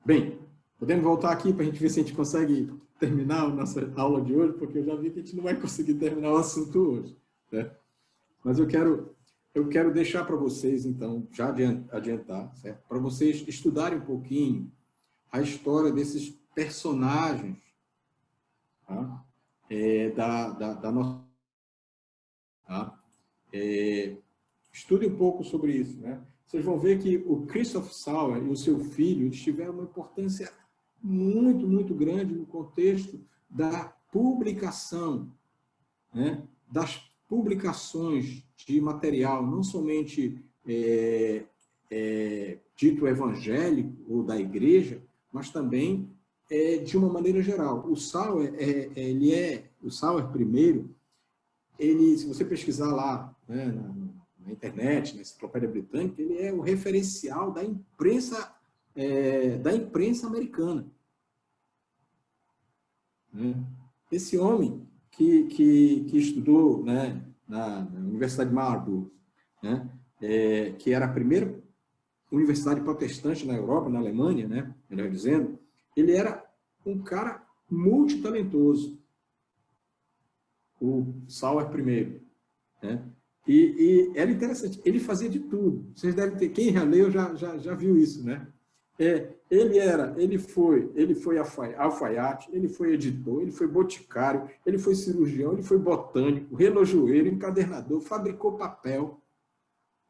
Bem, podemos voltar aqui para a gente ver se a gente consegue terminar a nossa aula de hoje, porque eu já vi que a gente não vai conseguir terminar o assunto hoje, né? Mas eu quero deixar para vocês, então, já adiantar, certo? Para vocês estudarem um pouquinho a história desses personagens, tá? Da nossa... Tá? Estude um pouco sobre isso, né? Vocês vão ver que o Christoph Sauer e o seu filho eles tiveram uma importância muito, muito grande no contexto da publicação, né? Das publicações de material, não somente dito evangélico ou da igreja, mas também de uma maneira geral. O Sauer, o Sauer primeiro, se você pesquisar lá, né, na internet, na Enciclopédia Britânica, ele é o referencial da imprensa americana. Esse homem que estudou, né, na Universidade de Marburg, né, que era a primeira universidade protestante na Europa, na Alemanha, né, melhor dizendo, ele era um cara multitalentoso, o Sauer primeiro, né? E era interessante, ele fazia de tudo. Vocês devem ter, quem já leu já viu isso, né? Ele foi alfaiate, ele foi editor, ele foi boticário, ele foi cirurgião, ele foi botânico, relojoeiro, encadernador, fabricou papel,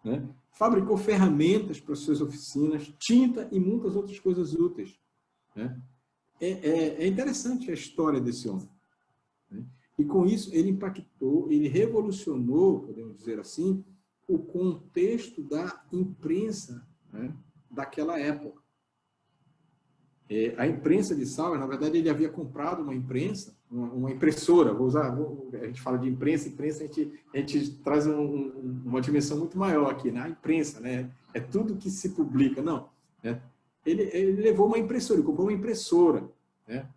né? Fabricou ferramentas para suas oficinas, tinta e muitas outras coisas úteis, né? É interessante a história desse homem, né? E com isso ele impactou, ele revolucionou, podemos dizer assim, o contexto da imprensa, né, daquela época. A imprensa de Sauer, na verdade, ele havia comprado uma imprensa, uma impressora. A gente fala de imprensa a gente traz uma dimensão muito maior aqui, né? A imprensa, né? É tudo que se publica, não, né? Ele levou uma impressora, ele comprou uma impressora, né?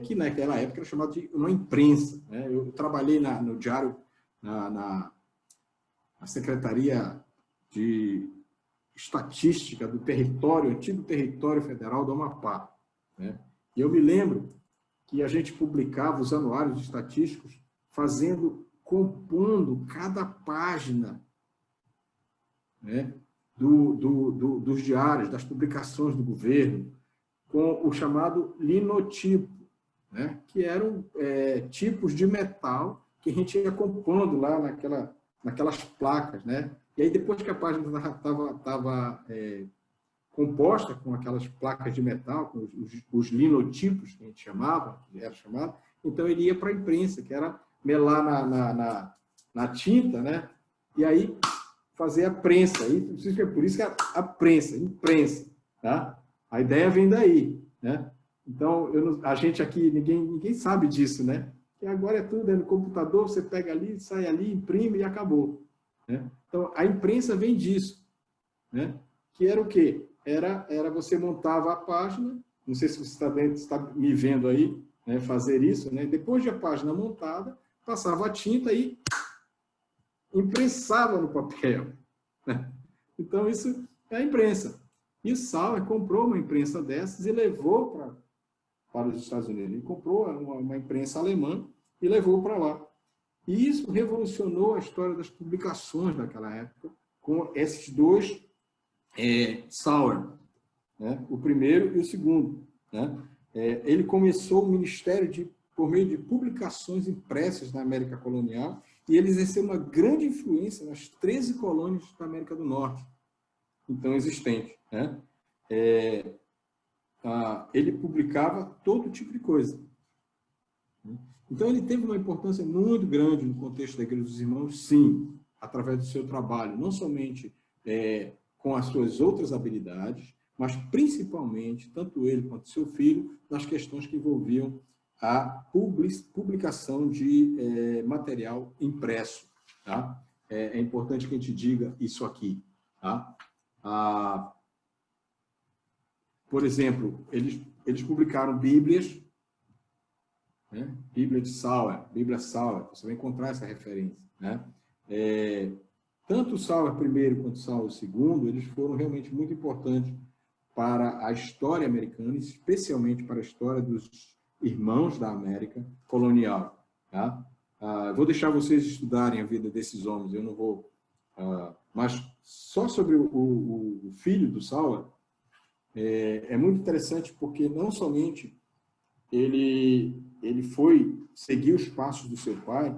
Que naquela época era chamada de uma imprensa, né? Eu trabalhei no diário, na Secretaria de Estatística do antigo território federal do Amapá, né? E eu me lembro que a gente publicava os anuários estatísticos compondo cada página, né, dos diários, das publicações do governo, com o chamado linotipo, né, que eram tipos de metal que a gente ia compondo lá naquelas placas, né? E aí, depois que a página estava composta com aquelas placas de metal, com os linotipos, que a gente chamava, que era chamado, então ele ia para a imprensa, que era melar na tinta, né? E aí fazer a prensa. Por isso que é a prensa, imprensa, tá? A ideia vem daí, né? Então, a gente aqui, ninguém sabe disso, né? E agora é tudo no computador, você pega ali, sai ali, imprime e acabou, né? Então, a imprensa vem disso, né? Que era o quê? Era você montava a página, não sei se você está me vendo aí, né, fazer isso, né? Depois de a página montada, passava a tinta e imprensava no papel, né? Então, isso é a imprensa. E o Sauer comprou uma imprensa dessas e levou para os Estados Unidos. Ele comprou uma imprensa alemã e levou para lá. E isso revolucionou a história das publicações daquela época, com esses dois Sauer, né? O primeiro e o segundo, né? Ele começou o ministério por meio de publicações impressas na América colonial, e ele exerceu uma grande influência nas 13 colônias da América do Norte, então existentes, né? Ele publicava todo tipo de coisa. Então, ele teve uma importância muito grande no contexto da Igreja dos Irmãos, sim, através do seu trabalho, não somente com as suas outras habilidades, mas principalmente, tanto ele quanto seu filho, nas questões que envolviam a publicação de material impresso, tá? É importante que a gente diga isso aqui, tá? Por exemplo, eles publicaram Bíblias, né? Bíblia de Sauer, Bíblia Sauer, você vai encontrar essa referência, né? Tanto o Sauer I quanto o Sauer II, eles foram realmente muito importantes para a história americana, especialmente para a história dos irmãos da América colonial, tá? Vou deixar vocês estudarem a vida desses homens, eu não vou... mas só sobre o filho do Sauer, é muito interessante porque não somente ele foi seguir os passos do seu pai,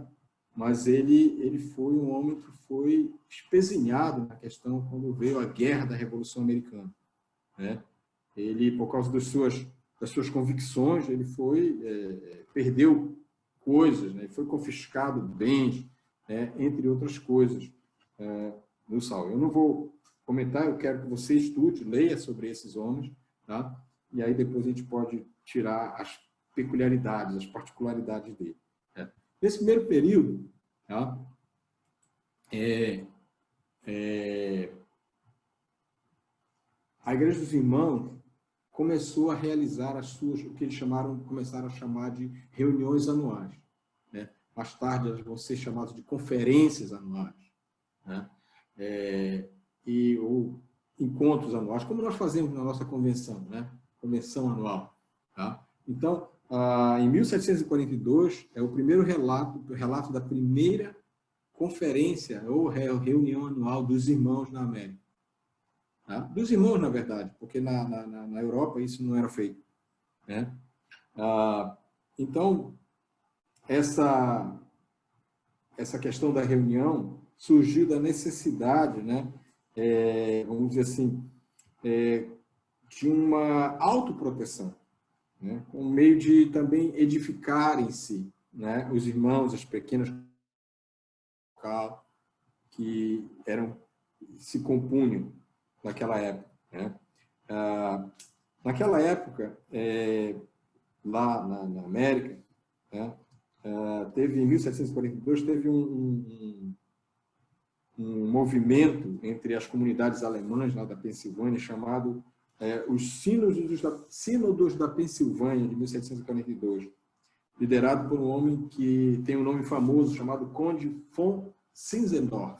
mas ele foi um homem que foi espezinhado na questão quando veio a guerra da Revolução Americana, né? Ele, por causa das suas convicções, ele perdeu coisas, né? Foi confiscado bens, né? Entre outras coisas, no Sauer. Eu não vou comentar, eu quero que você estude, leia sobre esses homens, tá? E aí depois a gente pode tirar as peculiaridades, as particularidades dele. Nesse primeiro período, tá? A Igreja dos Irmãos começou a realizar o que eles começaram a chamar de reuniões anuais, né? Mais tarde elas vão ser chamadas de conferências anuais, né? encontros anuais, como nós fazemos na nossa convenção, né? Convenção anual. Tá? Então, em 1742, é o primeiro relato da primeira conferência ou reunião anual dos irmãos na América. Tá? Dos irmãos, na verdade, porque na Europa isso não era feito. Né? Então, essa questão da reunião surgiu da necessidade, né? Vamos dizer assim, de uma autoproteção, né? Um meio de também edificarem-se, né? Os irmãos, as pequenas que se compunham naquela época, né? Naquela época, lá na América, né? Em 1742, teve um movimento entre as comunidades alemãs lá da Pensilvânia, chamado os Sínodos da Pensilvânia, de 1742, liderado por um homem que tem um nome famoso, chamado Conde von Zinzendorf.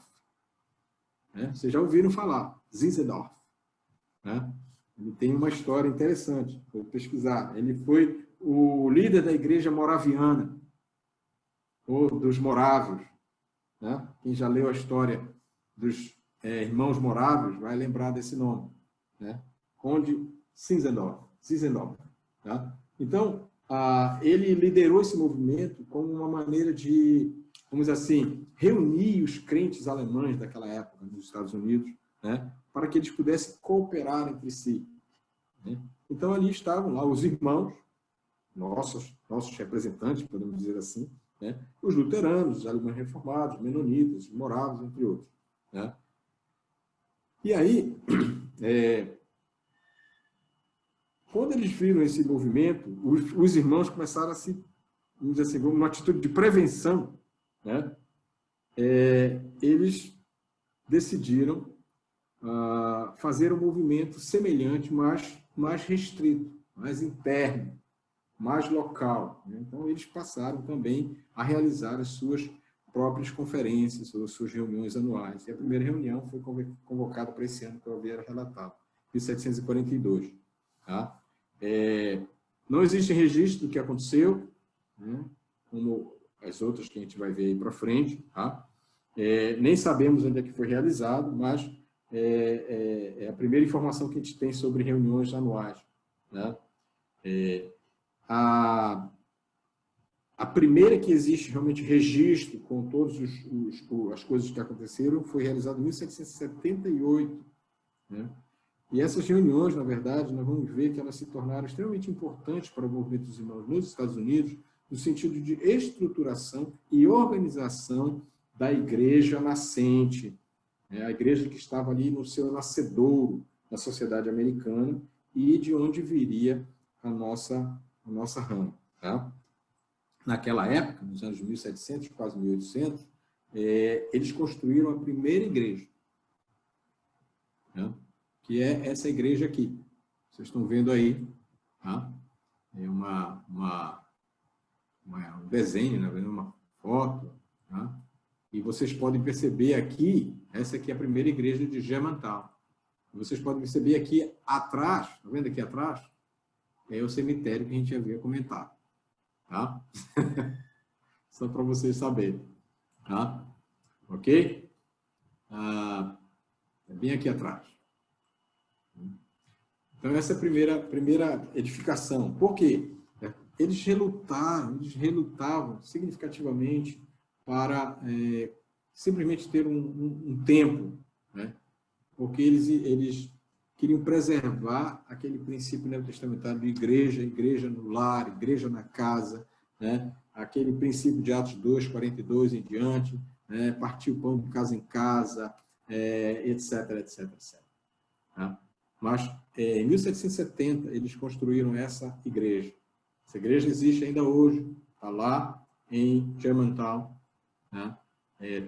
Né? Vocês já ouviram falar, Zinzendorf. Né? Ele tem uma história interessante, vou pesquisar. Ele foi o líder da igreja moraviana, ou dos morávios. Né? Quem já leu a história dos irmãos morávios vai lembrar desse nome. Né? Conde Zinzendorf. Tá? Então, ele liderou esse movimento como uma maneira de, vamos dizer assim, reunir os crentes alemães daquela época nos Estados Unidos, né? Para que eles pudessem cooperar entre si. Né? Então, ali estavam lá os irmãos, nossos representantes, podemos dizer assim, né? Os luteranos, os alemães reformados, os menonitas, os morávios, entre outros. Né? E aí, quando eles viram esse movimento, os irmãos começaram a vamos dizer assim, uma atitude de prevenção, né? Eles decidiram fazer um movimento semelhante, mas mais restrito, mais interno, mais local. Né? Então, eles passaram também a realizar as suas próprias conferências, ou suas reuniões anuais. E a primeira reunião foi convocada para esse ano que eu havia relatado, 1742. Tá? Não existe registro do que aconteceu, né? Como as outras que a gente vai ver aí para frente. Tá? Nem sabemos onde é que foi realizado, mas é a primeira informação que a gente tem sobre reuniões anuais. Né? A primeira que existe realmente registro com todas as coisas que aconteceram foi realizada em 1778. Né? E essas reuniões, na verdade, nós vamos ver que elas se tornaram extremamente importantes para o movimento dos irmãos nos Estados Unidos, no sentido de estruturação e organização da igreja nascente, né? A igreja que estava ali no seu nascedouro na sociedade americana e de onde viria a nossa rama. Tá? Naquela época, nos anos 1700, quase 1800, eles construíram a primeira igreja, né? Que é essa igreja aqui. Vocês estão vendo aí. Tá? É um desenho, né? Uma foto. Tá? E vocês podem perceber aqui, essa aqui é a primeira igreja de Germantown. Vocês podem perceber aqui atrás, está vendo aqui atrás? É o cemitério que a gente havia comentado. Tá? Só para vocês saberem. Tá? Ok? É bem aqui atrás. Então, essa é a primeira edificação. Por quê? Eles relutavam significativamente para simplesmente ter um templo, né? Porque eles queriam preservar aquele princípio neotestamentário de igreja no lar, igreja na casa, né? Aquele princípio de Atos 2, 42 em diante, né? Partir o pão de casa em casa, etc, etc, etc. Tá? Mas, em 1770, eles construíram essa igreja. Essa igreja existe ainda hoje, está lá em Germantown. Né?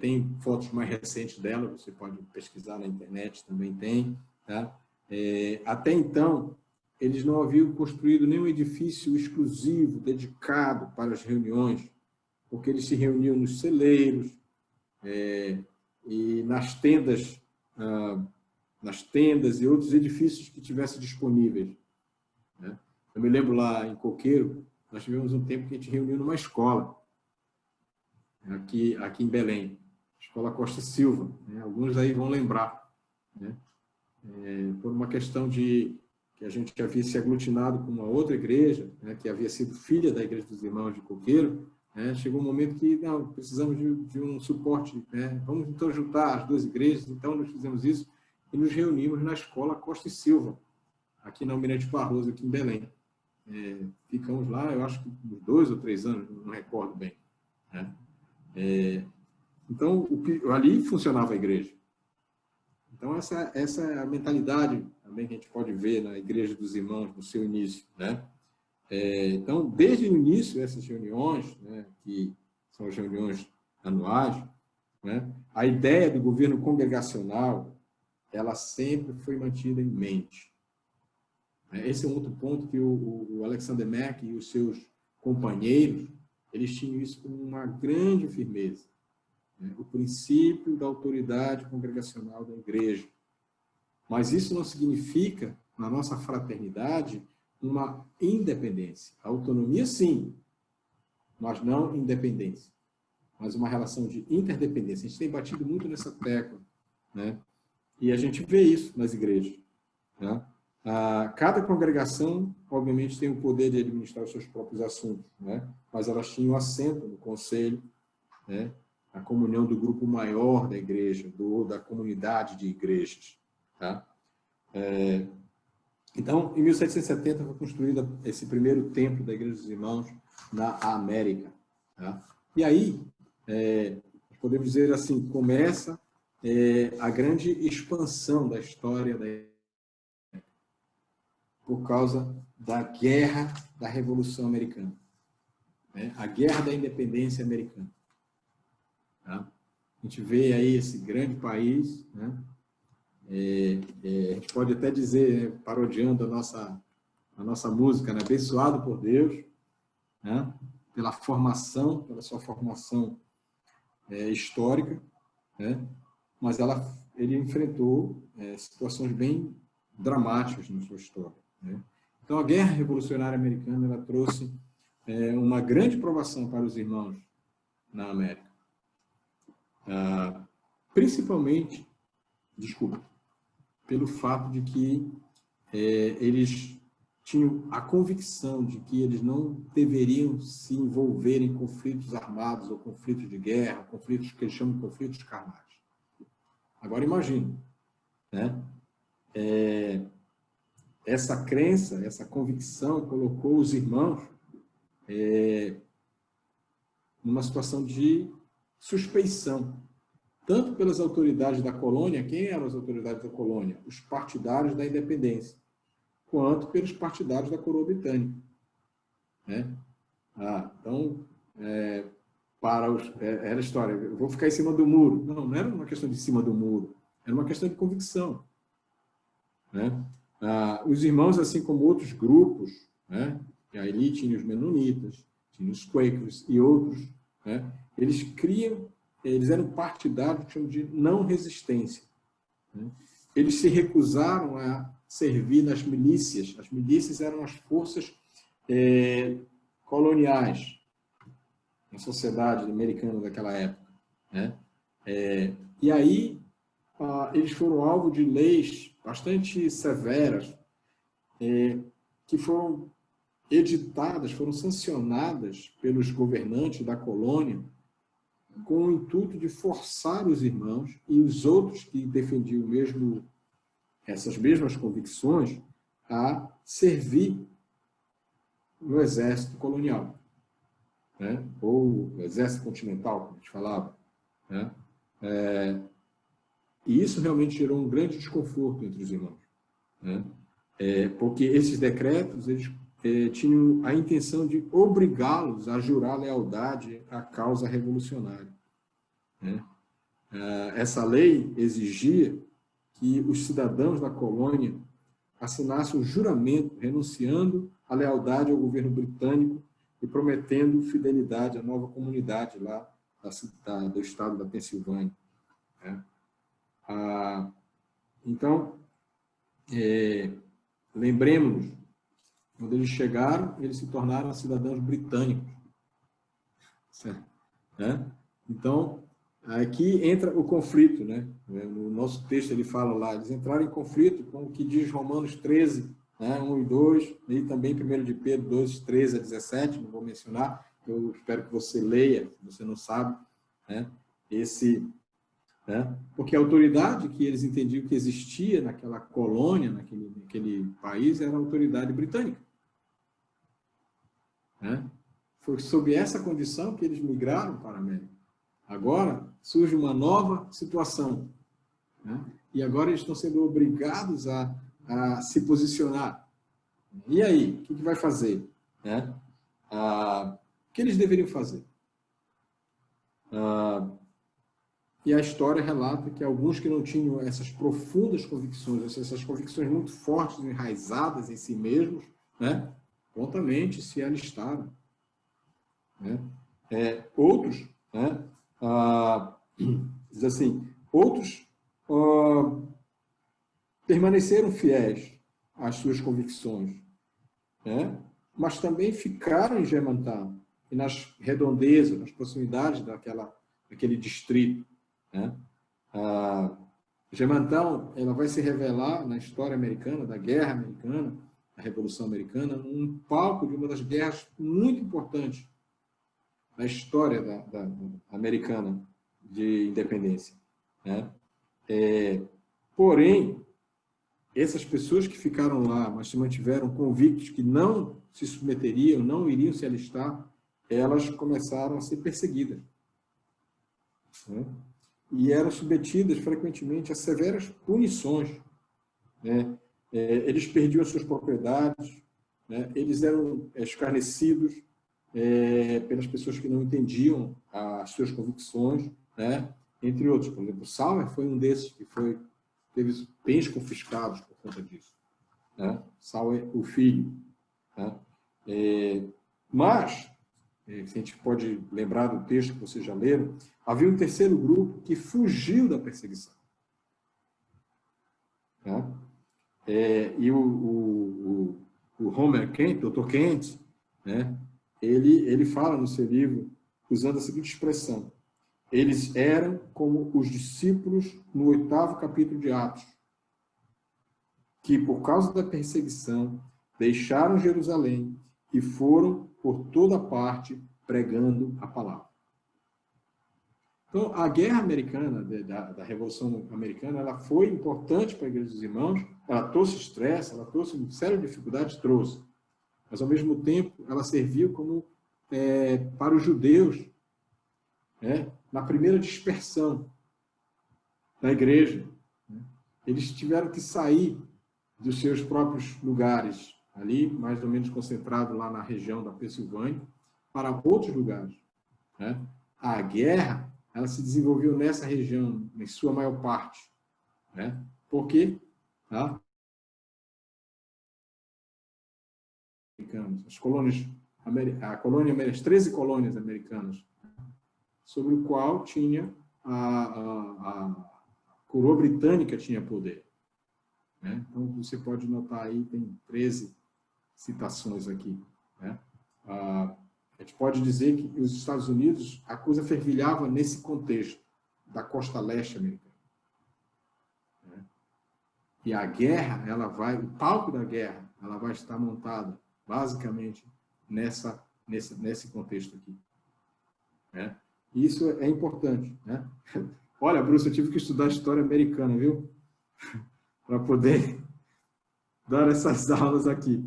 Tem fotos mais recentes dela, você pode pesquisar na internet, também tem. Tá? Até então, eles não haviam construído nenhum edifício exclusivo, dedicado para as reuniões, porque eles se reuniam nos celeiros e nas tendas nas tendas e outros edifícios que tivessem disponíveis, né? Eu me lembro lá em Coqueiro, nós tivemos um tempo que a gente reuniu numa escola, aqui em Belém, Escola Costa e Silva, né? Alguns aí vão lembrar, né? Por uma questão de que a gente havia se aglutinado com uma outra igreja, né, que havia sido filha da Igreja dos Irmãos de Coqueiro, né? Chegou um momento que, não, precisamos de um suporte, né? Vamos então juntar as duas igrejas. Então nós fizemos isso e nos reunimos na Escola Costa e Silva, aqui na Almirante Barroso, aqui em Belém. Ficamos lá, eu acho que uns 2 ou 3 anos, não recordo bem, né? Então, ali funcionava a igreja. Então, essa é a mentalidade também que a gente pode ver na Igreja dos Irmãos, no seu início, né? Então, desde o início, essas reuniões, né, que são as reuniões anuais, né, a ideia do governo congregacional, ela sempre foi mantida em mente. Esse é um outro ponto que o Alexander Mack e os seus companheiros, eles tinham isso com uma grande firmeza. O princípio da autoridade congregacional da igreja. Mas isso não significa, na nossa fraternidade, uma independência. A autonomia, sim, mas não independência. Mas uma relação de interdependência. A gente tem batido muito nessa tecla, né? E a gente vê isso nas igrejas, né? Cada congregação, obviamente, tem o poder de administrar os seus próprios assuntos, né? Mas elas tinham assento no conselho, né? A comunhão do grupo maior da igreja, da comunidade de igrejas. Tá? Então, em 1770 foi construído esse primeiro templo da Igreja dos Irmãos na América. Tá? E aí, podemos dizer assim, começa a grande expansão da história da igreja, por causa da guerra da Revolução Americana, né? A guerra da independência americana. Tá? A gente vê aí esse grande país, né? A gente pode até dizer, né, parodiando a nossa música, né? Abençoado por Deus, né? Pela sua formação histórica, né? Mas ele enfrentou situações bem dramáticas na sua história, né? Então, a Guerra Revolucionária Americana ela trouxe uma grande provação para os irmãos na América. Principalmente, pelo fato de que eles tinham a convicção de que eles não deveriam se envolver em conflitos armados ou conflitos de guerra, conflitos que eles chamam de conflitos carnais. Agora imagine, né? Essa crença, essa convicção colocou os irmãos numa situação de suspeição, tanto pelas autoridades da colônia, quem eram as autoridades da colônia? Os partidários da independência, quanto pelos partidários da coroa britânica, né? Então, era a história, eu vou ficar em cima do muro. Não era uma questão de cima do muro, era uma questão de convicção, né? Os irmãos, assim como outros grupos, né? Ali tinha os menonitas, tinha os quakers e outros, né? Eles eram partidários que chamam de não resistência, né? Eles se recusaram a servir nas milícias. As milícias eram as forças coloniais na sociedade americana daquela época, né? E aí eles foram alvo de leis bastante severas que foram editadas, foram sancionadas pelos governantes da colônia com o intuito de forçar os irmãos e os outros que defendiam essas mesmas convicções a servir no exército colonial, né? Ou exército continental, como a gente falava, né? E isso realmente gerou um grande desconforto entre os irmãos, né? Porque esses decretos eles tinham a intenção de obrigá-los a jurar lealdade à causa revolucionária, né? Essa lei exigia que os cidadãos da colônia assinassem um juramento renunciando à lealdade ao governo britânico e prometendo fidelidade à nova comunidade lá do estado da Pensilvânia, né? Então, lembremos-nos, quando eles chegaram, eles se tornaram cidadãos britânicos. Certo? Né? Então, aqui entra o conflito, né? No nosso texto ele fala lá, eles entraram em conflito com o que diz Romanos 13, né? 1 e 2, e também 1 de Pedro 2, 13 a 17, não vou mencionar, eu espero que você leia, se você não sabe, né? Né? Porque a autoridade que eles entendiam que existia naquela colônia, naquele país, era a autoridade britânica. Né? Foi sob essa condição que eles migraram para a América. Agora surge uma nova situação. Né? E agora eles estão sendo obrigados a se posicionar. E aí, o que vai fazer? Né? O que eles deveriam fazer? E a história relata que alguns que não tinham essas profundas convicções, essas convicções muito fortes, enraizadas em si mesmos, né? Prontamente se alistaram. Né? Outros, né? Diz assim, outros permaneceram fiéis às suas convicções, né? Mas também ficaram em Germantown e nas redondezas, nas proximidades daquele distrito. Né? Germantown, ela vai se revelar na história americana, da Guerra Americana, da Revolução Americana, um palco de uma das guerras muito importantes na história da americana de independência. Né? Porém, essas pessoas que ficaram lá, mas se mantiveram convictos que não se submeteriam, não iriam se alistar, elas começaram a ser perseguidas. Né? E eram submetidas frequentemente a severas punições. Né? Eles perdiam as suas propriedades, né? Eles eram escarnecidos pelas pessoas que não entendiam as suas convicções, né? Entre outros. Por exemplo, Sauer foi um desses que teve bens confiscados por conta disso. Né? Sauer, o filho. Né? Mas, se a gente pode lembrar do texto que vocês já leram, havia um terceiro grupo que fugiu da perseguição. Né? E o Homer Kent, Dr. Kent, né? ele fala no seu livro, usando a seguinte expressão: eles eram como os discípulos no 8º capítulo de Atos, que por causa da perseguição deixaram Jerusalém e foram por toda parte pregando a palavra. Então, a guerra americana, da Revolução Americana, ela foi importante para a Igreja dos Irmãos, ela trouxe estresse, ela trouxe uma série de dificuldades, trouxe. Mas, ao mesmo tempo, ela serviu como para os judeus, né, na primeira dispersão da igreja. Né? Eles tiveram que sair dos seus próprios lugares, ali, mais ou menos concentrado lá na região da Pensilvânia, para outros lugares. Né? A guerra, ela se desenvolveu nessa região, em sua maior parte. Né? Por quê? Tá? As colônias, as 13 colônias americanas, sobre o qual tinha a coroa britânica tinha poder. Né? Então, você pode notar aí, tem 13 citações aqui. Né? A gente pode dizer que os Estados Unidos, a coisa fervilhava nesse contexto da costa leste americana. Né? E a guerra, o palco da guerra, ela vai estar montada basicamente nesse contexto aqui. Né? E isso é importante. Né? Olha, Bruce, eu tive que estudar história americana, viu? Para poder dar essas aulas aqui.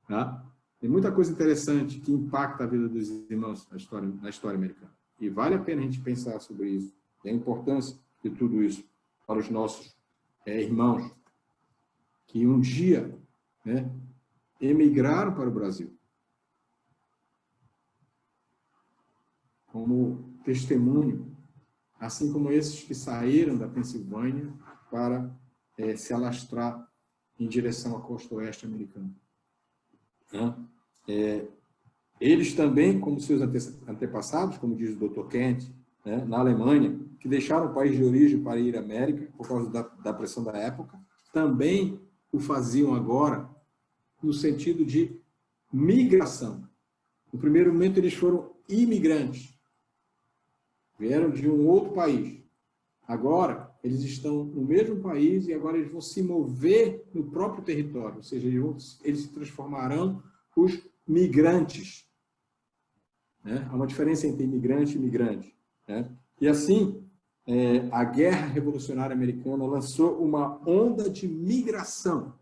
Tá? Tem muita coisa interessante que impacta a vida dos irmãos na história americana. E vale a pena a gente pensar sobre isso. E a importância de tudo isso para os nossos irmãos que um dia, né, emigraram para o Brasil. Como testemunho, assim como esses que saíram da Pensilvânia para se alastrar em direção à costa oeste americana. Eles também, como seus antepassados, como diz o Dr. Kent, né, na Alemanha, que deixaram o país de origem para ir à América, por causa da pressão da época, também o faziam agora no sentido de migração. No primeiro momento, eles foram imigrantes. Vieram de um outro país. Agora, eles estão no mesmo país e agora eles vão se mover no próprio território. Ou seja, eles se transformarão os migrantes. Né? Há uma diferença entre imigrante e migrante. Né? E assim, a Guerra Revolucionária Americana lançou uma onda de migração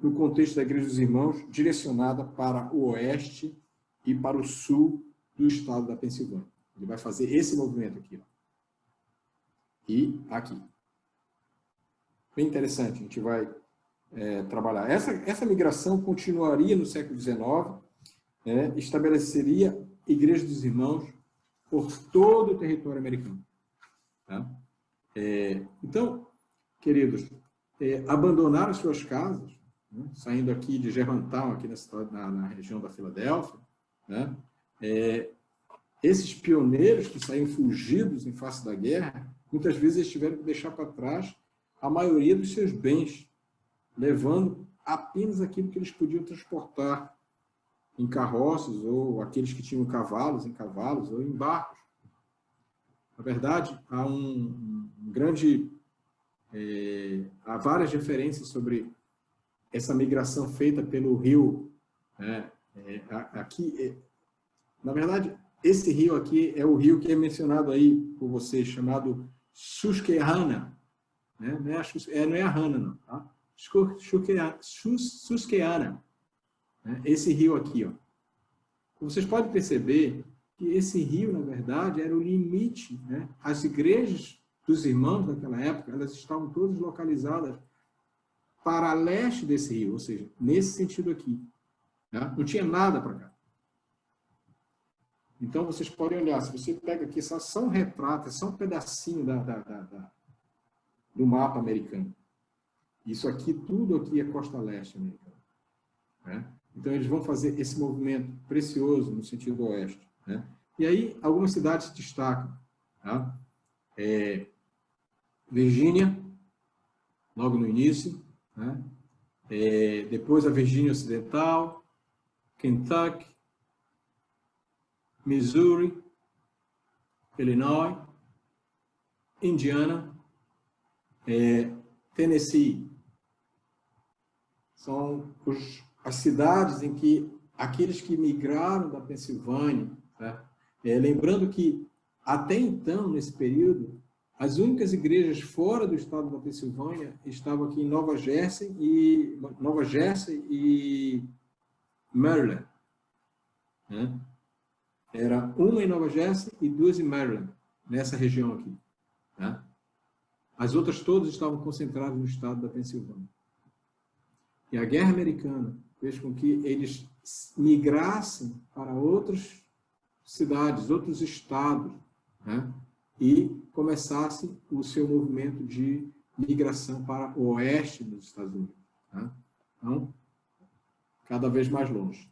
no contexto da Igreja dos Irmãos, direcionada para o oeste e para o sul do estado da Pensilvânia. Ele vai fazer esse movimento aqui. Ó. E aqui. Bem interessante, a gente vai trabalhar. Essa migração continuaria no século XIX, estabeleceria Igreja dos Irmãos por todo o território americano. Tá? Então, queridos, abandonaram suas casas, né, saindo aqui de Germantown, aqui na região da Filadélfia, né, esses pioneiros que saíram fugidos em face da guerra, muitas vezes eles tiveram que deixar para trás a maioria dos seus bens, levando apenas aquilo que eles podiam transportar em carroças, ou aqueles que tinham cavalos em cavalos, ou em barcos. Na verdade, há várias referências sobre essa migração feita pelo rio. Na verdade, esse rio aqui é o rio que é mencionado aí por vocês, chamado Susquehanna. Né? Não é a Hanna, não. Tá? Susquehanna. Esse rio aqui. Ó. Vocês podem perceber que esse rio, na verdade, era o limite. Né? As igrejas dos irmãos daquela época, elas estavam todas localizadas para leste desse rio, ou seja, nesse sentido aqui. Tá? Não tinha nada para cá. Então, vocês podem olhar, se você pega aqui, só um retrato, é só um pedacinho do mapa americano. Isso aqui, tudo aqui é costa leste americana. Né? Então, eles vão fazer esse movimento precioso no sentido oeste. Né? E aí, algumas cidades se destacam. Tá? Virgínia, logo no início. Né? Depois a Virgínia Ocidental, Kentucky, Missouri, Illinois, Indiana, Tennessee. São as cidades em que aqueles que migraram da Pensilvânia, né? Lembrando que até então, nesse período, as únicas igrejas fora do estado da Pensilvânia estavam aqui em Nova Jersey e Maryland. Né? Era uma em Nova Jersey e duas em Maryland, nessa região aqui. Tá? As outras todas estavam concentradas no estado da Pensilvânia. E a Guerra Americana fez com que eles migrassem para outras cidades, outros estados, né? E começassem o seu movimento de migração para o oeste dos Estados Unidos. Tá? Então, cada vez mais longe.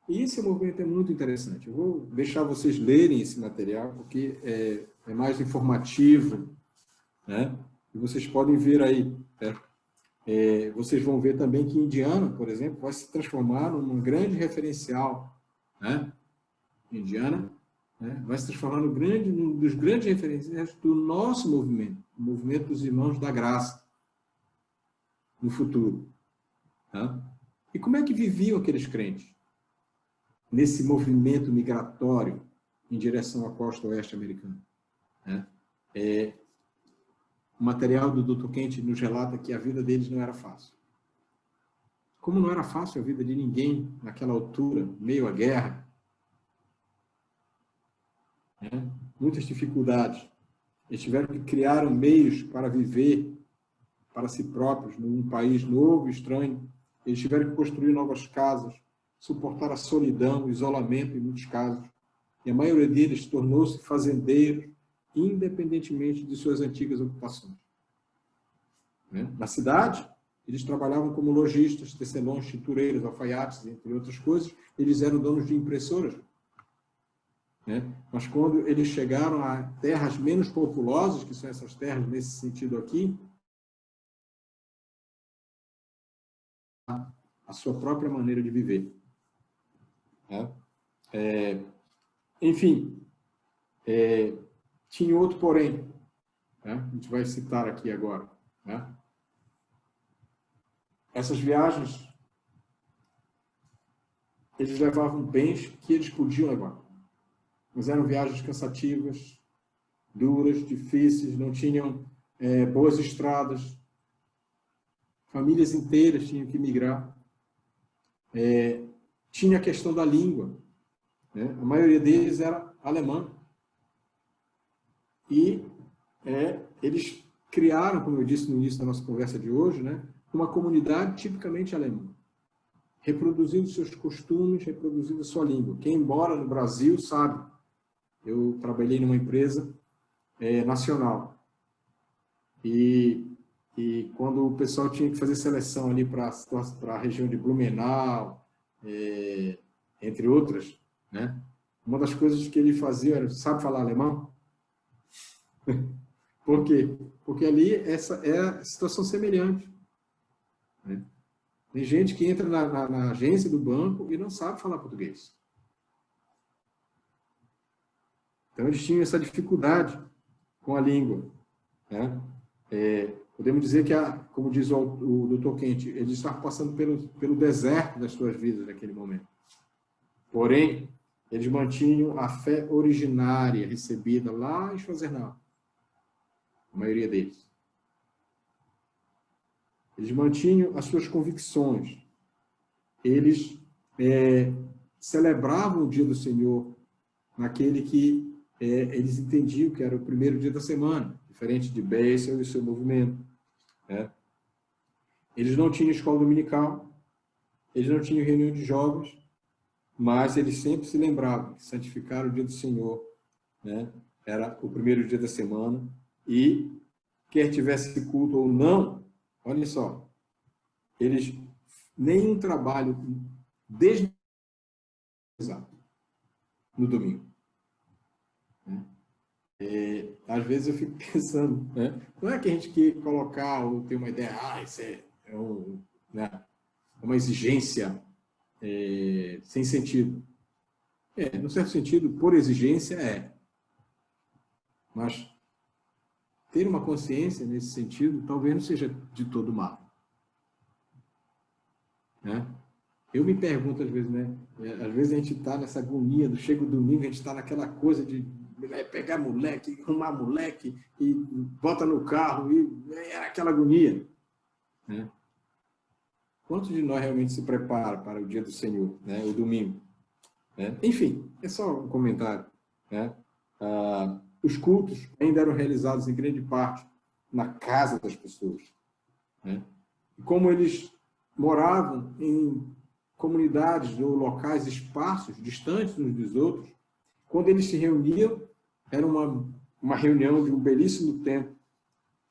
E esse movimento é muito interessante. Eu vou deixar vocês lerem esse material, porque é mais informativo, né? E vocês podem ver aí. Vocês vão ver também que Indiana, por exemplo, vai se transformar num grande referencial. Né? Indiana, né? Vai se transformar num dos grandes referenciais do nosso movimento, o movimento dos Irmãos da Graça, no futuro. Tá? E como é que viviam aqueles crentes? Nesse movimento migratório em direção à costa oeste americana. Né? O material do Dr. Kent nos relata que a vida deles não era fácil. Como não era fácil a vida de ninguém naquela altura, meio à guerra, né? Muitas dificuldades. Eles tiveram que criar meios para viver para si próprios num país novo e estranho. Eles tiveram que construir novas casas, suportar a solidão, o isolamento em muitos casos. E a maioria deles tornou-se fazendeiros, independentemente de suas antigas ocupações. Na cidade, eles trabalhavam como lojistas, tecelões, tintureiros, alfaiates, entre outras coisas. Eles eram donos de impressoras. né? Mas quando eles chegaram a terras menos populosas, que são essas terras nesse sentido aqui, a sua própria maneira de viver. Né? Enfim, tinha outro porém, né? A gente vai citar aqui agora. Né? Essas viagens, eles levavam bens que eles podiam levar. Mas eram viagens cansativas, duras, difíceis, não tinham boas estradas. Famílias inteiras tinham que migrar. Tinha a questão da língua. Né? A maioria deles era alemã. E eles criaram, como eu disse no início da nossa conversa de hoje, né, uma comunidade tipicamente alemã, reproduzindo seus costumes, reproduzindo sua língua. Quem mora no Brasil sabe. Eu trabalhei numa empresa nacional. E quando o pessoal tinha que fazer seleção ali para a região de Blumenau, entre outras, né? Uma das coisas que ele fazia era, sabe falar alemão? Por quê? Porque ali essa é a situação semelhante. Né? Tem gente que entra na agência do banco e não sabe falar português. Então, eles tinham essa dificuldade com a língua. Né? Podemos dizer que, como diz o Dr. Kent, eles estavam passando pelo deserto das suas vidas naquele momento. Porém, eles mantinham a fé originária recebida lá em Schwazernau. A maioria deles. Eles mantinham as suas convicções. Eles celebravam o dia do Senhor naquele que eles entendiam que era o primeiro dia da semana, diferente de Bessel e seu movimento. Né? Eles não tinham escola dominical, eles não tinham reunião de jovens, mas eles sempre se lembravam que santificar o dia do Senhor, né, era o primeiro dia da semana, e quer tivesse culto ou não, olha só, eles nenhum trabalho desde no domingo. Às vezes eu fico pensando, né? Não é que a gente quer colocar ou ter uma ideia, isso é uma exigência sem sentido. No certo sentido, por exigência mas ter uma consciência nesse sentido talvez não seja de todo mal. Né? Eu me pergunto às vezes, né? Às vezes a gente está nessa agonia, chega o domingo, a gente está naquela coisa de pegar moleque, arrumar moleque, e bota no carro, e era aquela agonia. Né? Quantos de nós realmente se prepara para o dia do Senhor, né? O domingo? Né? Enfim, é só um comentário. Né? Os cultos ainda eram realizados em grande parte na casa das pessoas. Né? E como eles moravam em comunidades ou locais, espaços distantes uns dos outros, quando eles se reuniam, era uma reunião de um belíssimo tempo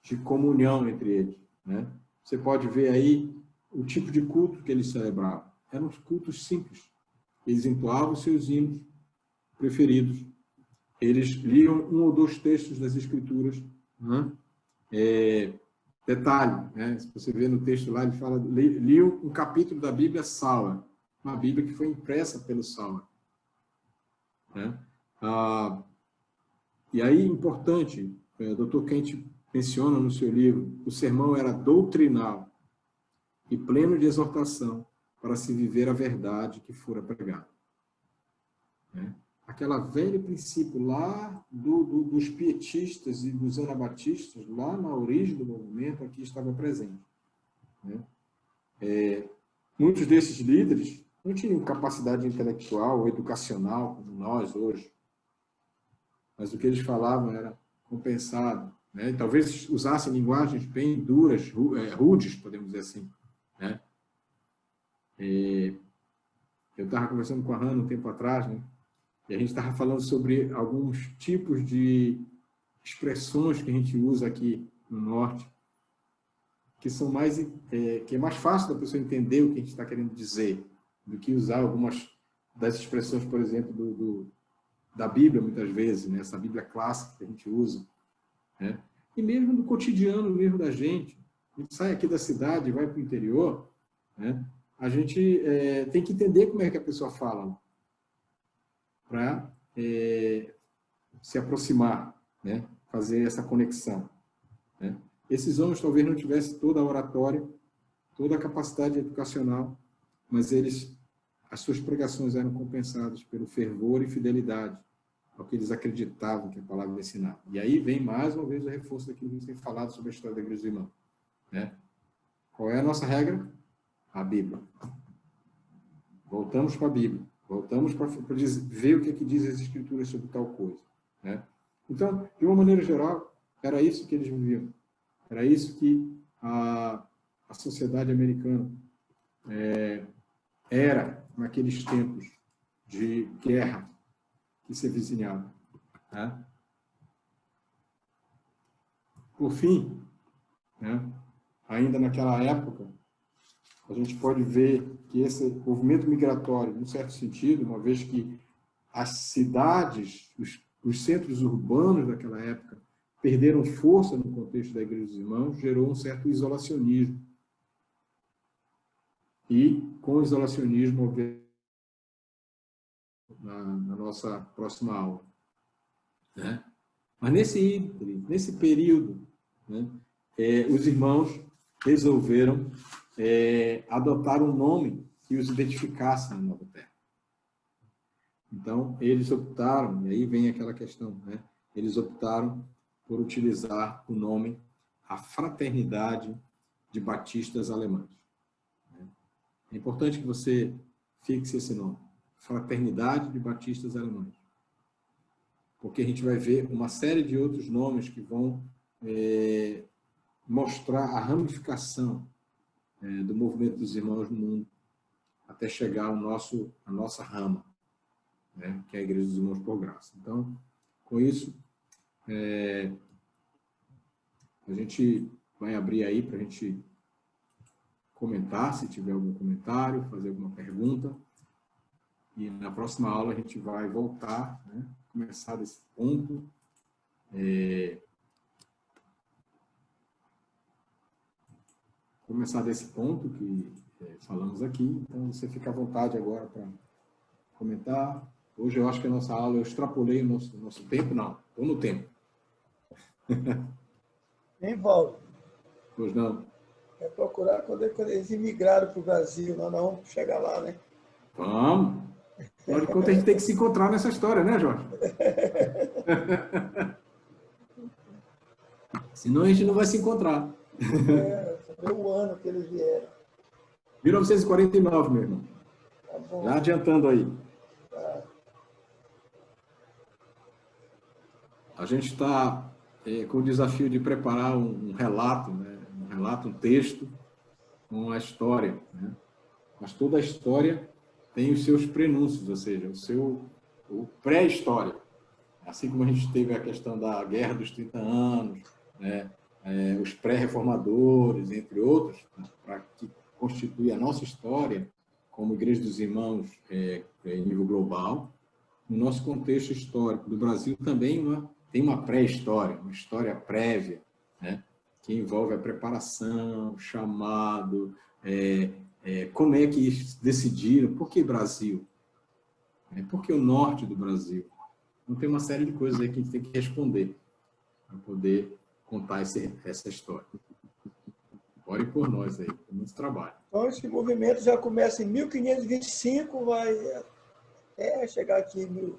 de comunhão entre eles. Né? Você pode ver aí o tipo de culto que eles celebravam. Eram cultos simples. Eles entoavam seus hinos preferidos. Eles liam um ou dois textos das Escrituras. Né? Detalhe, né? Se você vê no texto lá, ele fala, liam um capítulo da Bíblia Sauer, uma Bíblia que foi impressa pelo Sauer. Né? E aí, importante, o Dr. Kent menciona no seu livro, o sermão era doutrinal e pleno de exortação para se viver a verdade que fora pregada. Né? Aquela velho princípio lá dos pietistas e dos anabatistas, lá na origem do movimento, aqui estava presente. Né? Muitos desses líderes não tinham capacidade intelectual ou educacional como nós hoje, mas o que eles falavam era compensado. Né? Talvez usassem linguagens bem duras, rudes, podemos dizer assim. Né? Eu estava conversando com a Hannah um tempo atrás, né? E a gente estava falando sobre alguns tipos de expressões que a gente usa aqui no Norte, que são que é mais fácil da pessoa entender o que a gente está querendo dizer, do que usar algumas das expressões, por exemplo, da Bíblia, muitas vezes, né? Essa Bíblia clássica que a gente usa, né? E mesmo do cotidiano mesmo da gente. A gente sai aqui da cidade e vai para o interior, né? A gente tem que entender como é que a pessoa fala para se aproximar, né? Fazer essa conexão, né? Esses homens talvez não tivessem toda a oratória, toda a capacidade educacional, mas as suas pregações eram compensadas pelo fervor e fidelidade ao que eles acreditavam que a palavra ensinava. E aí vem mais uma vez o reforço daquilo que a gente tem falado sobre a história da Igreja dos Irmãos, né? Qual é a nossa regra? A Bíblia. Voltamos para a Bíblia. Voltamos para ver o que diz as Escrituras sobre tal coisa, né? Então, de uma maneira geral, era isso que eles viviam. Era isso que a sociedade americana era naqueles tempos de guerra que se avizinhava, né? Por fim, né, ainda naquela época, a gente pode ver que esse movimento migratório, num certo sentido, uma vez que as cidades, os centros urbanos daquela época perderam força no contexto da Igreja dos Irmãos, gerou um certo isolacionismo. E, com o isolacionismo, na nossa próxima aula, né? Mas nesse período, né, os irmãos resolveram adotar um nome que os identificasse na Nova Terra. Então, eles optaram, e aí vem aquela questão, né? Eles optaram por utilizar o nome a Fraternidade de Batistas Alemães. É importante que você fixe esse nome, Fraternidade de Batistas Alemães, porque a gente vai ver uma série de outros nomes que vão mostrar a ramificação do movimento dos irmãos no mundo, até chegar a nossa rama, né, que é a Igreja dos Irmãos por Graça. Então, com isso, a gente vai abrir aí para a gente comentar, se tiver algum comentário, fazer alguma pergunta. E na próxima aula a gente vai voltar, né, começar desse ponto. Começar desse ponto que falamos aqui. Então, você fica à vontade agora para comentar. Hoje eu acho que a nossa aula, eu extrapolei o nosso tempo. Não, estou no tempo. Hein, Valdo? Pois não. É procurar quando eles imigraram para o Brasil. Nós vamos chegar lá, né? Vamos. Afinal de contas, a gente tem que se encontrar nessa história, né, Jorge? Senão a gente não vai se encontrar. Saber o ano que eles vieram. 1949, meu irmão. Tá bom. Já adiantando aí. Tá. A gente está com o desafio de preparar um relato, né? Um texto com a história, né? Mas toda a história tem os seus prenúncios, ou seja, o pré-história. Assim como a gente teve a questão da Guerra dos 30 Anos, né? Os pré-reformadores, entre outros, para que constitui a nossa história como Igreja dos Irmãos em nível global. No nosso contexto histórico do Brasil também tem uma pré-história, uma história prévia, né? Que envolve a preparação, o chamado, como é que eles decidiram, por que Brasil? Por que o norte do Brasil? Então, tem uma série de coisas aí que a gente tem que responder para poder contar essa história. Ore por nós aí, tem muito trabalho. Então, esse movimento já começa em 1525, vai até chegar aqui em 1000.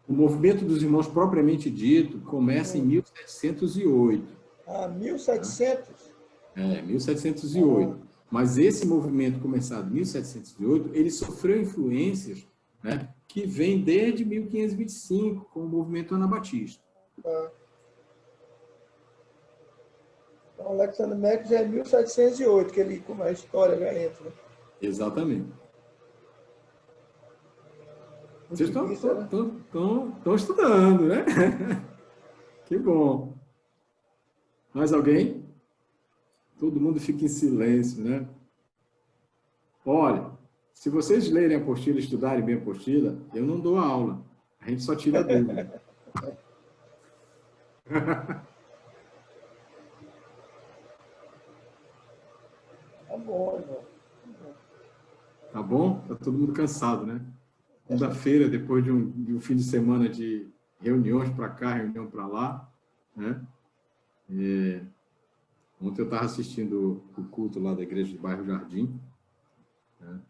O movimento dos irmãos propriamente dito começa em 1708. Ah, 1700? 1708. Mas esse movimento começado em 1708, ele sofreu influências, né, que vêm desde 1525, com o movimento anabatista. Ah. Então, Alexander Macri já é 1708, que ele, como a história já entra. Exatamente. Vocês estão estudando, né? Que bom. Mais alguém? Todo mundo fica em silêncio, né? Olha, se vocês lerem a apostila, estudarem bem a apostila, eu não dou aula. A gente só tira a dúvida. Tá bom, irmão. Tá bom? Tá todo mundo cansado, né? Segunda-feira, depois de um fim de semana de reuniões para cá, reunião para lá, né? Ontem eu estava assistindo o culto lá da igreja do bairro Jardim, né?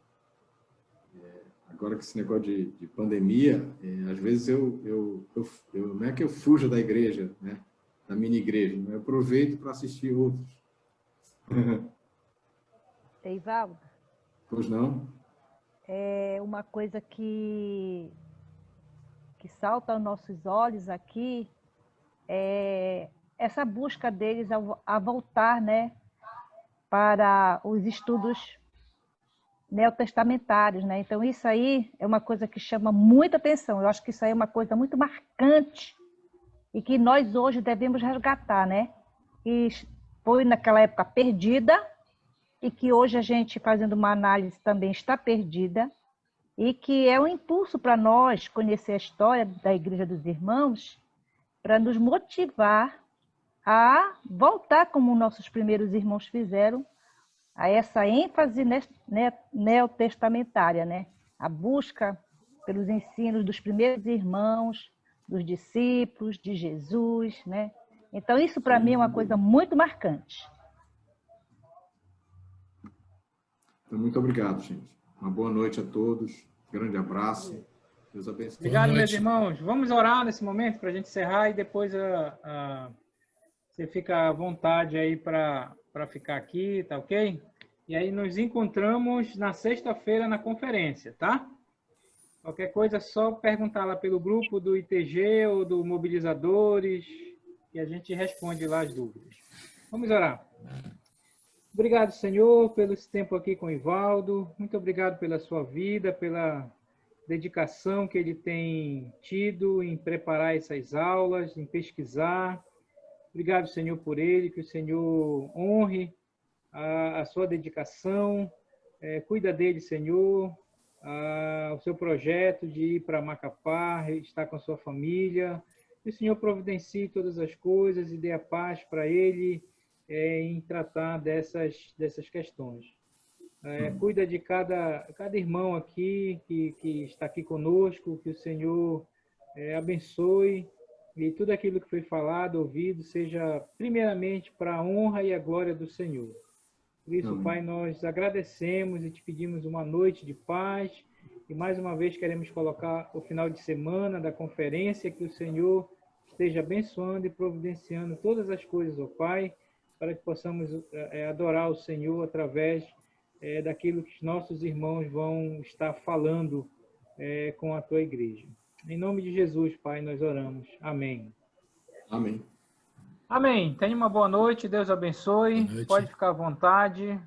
Agora com esse negócio de pandemia, às vezes não é que eu fuja da igreja, né? Da mini igreja, eu aproveito para assistir outros. Eivaldo, Pois não? é uma coisa que salta aos nossos olhos aqui é essa busca deles a voltar, né, para os estudos neotestamentários, né? Então isso aí é uma coisa que chama muita atenção. Eu acho que isso aí é uma coisa muito marcante e que nós hoje devemos resgatar, né? E foi naquela época perdida e que hoje a gente, fazendo uma análise, também está perdida, e que é um impulso para nós conhecer a história da Igreja dos Irmãos, para nos motivar a voltar, como nossos primeiros irmãos fizeram, a essa ênfase neotestamentária, né? A busca pelos ensinos dos primeiros irmãos, dos discípulos, de Jesus, né? Então, isso para mim é uma coisa muito marcante. Então, muito obrigado, gente. Uma boa noite a todos. Grande abraço. Deus abençoe. Obrigado, meus irmãos. Vamos orar nesse momento para a gente encerrar e depois você fica à vontade aí para ficar aqui, tá ok? E aí nos encontramos na sexta-feira na conferência, tá? Qualquer coisa é só perguntar lá pelo grupo do ITG ou do Mobilizadores e a gente responde lá as dúvidas. Vamos orar. Obrigado, Senhor, pelo esse tempo aqui com o Ivaldo. Muito obrigado pela sua vida, pela dedicação que ele tem tido em preparar essas aulas, em pesquisar. Obrigado, Senhor, por ele, que o Senhor honre a sua dedicação. Cuida dele, Senhor, o seu projeto de ir para Macapá, estar com a sua família. Que o Senhor providencie todas as coisas e dê a paz para ele, em tratar dessas questões. Cuida de cada irmão aqui que está aqui conosco, que o Senhor abençoe e tudo aquilo que foi falado, ouvido, seja primeiramente para a honra e a glória do Senhor. Por isso, Pai, nós agradecemos e te pedimos uma noite de paz e mais uma vez queremos colocar o final de semana da conferência, que o Senhor esteja abençoando e providenciando todas as coisas, ó Pai, para que possamos adorar o Senhor através daquilo que os nossos irmãos vão estar falando com a tua igreja. Em nome de Jesus, Pai, nós oramos. Amém. Amém. Amém. Tenha uma boa noite. Deus abençoe. Pode ficar à vontade.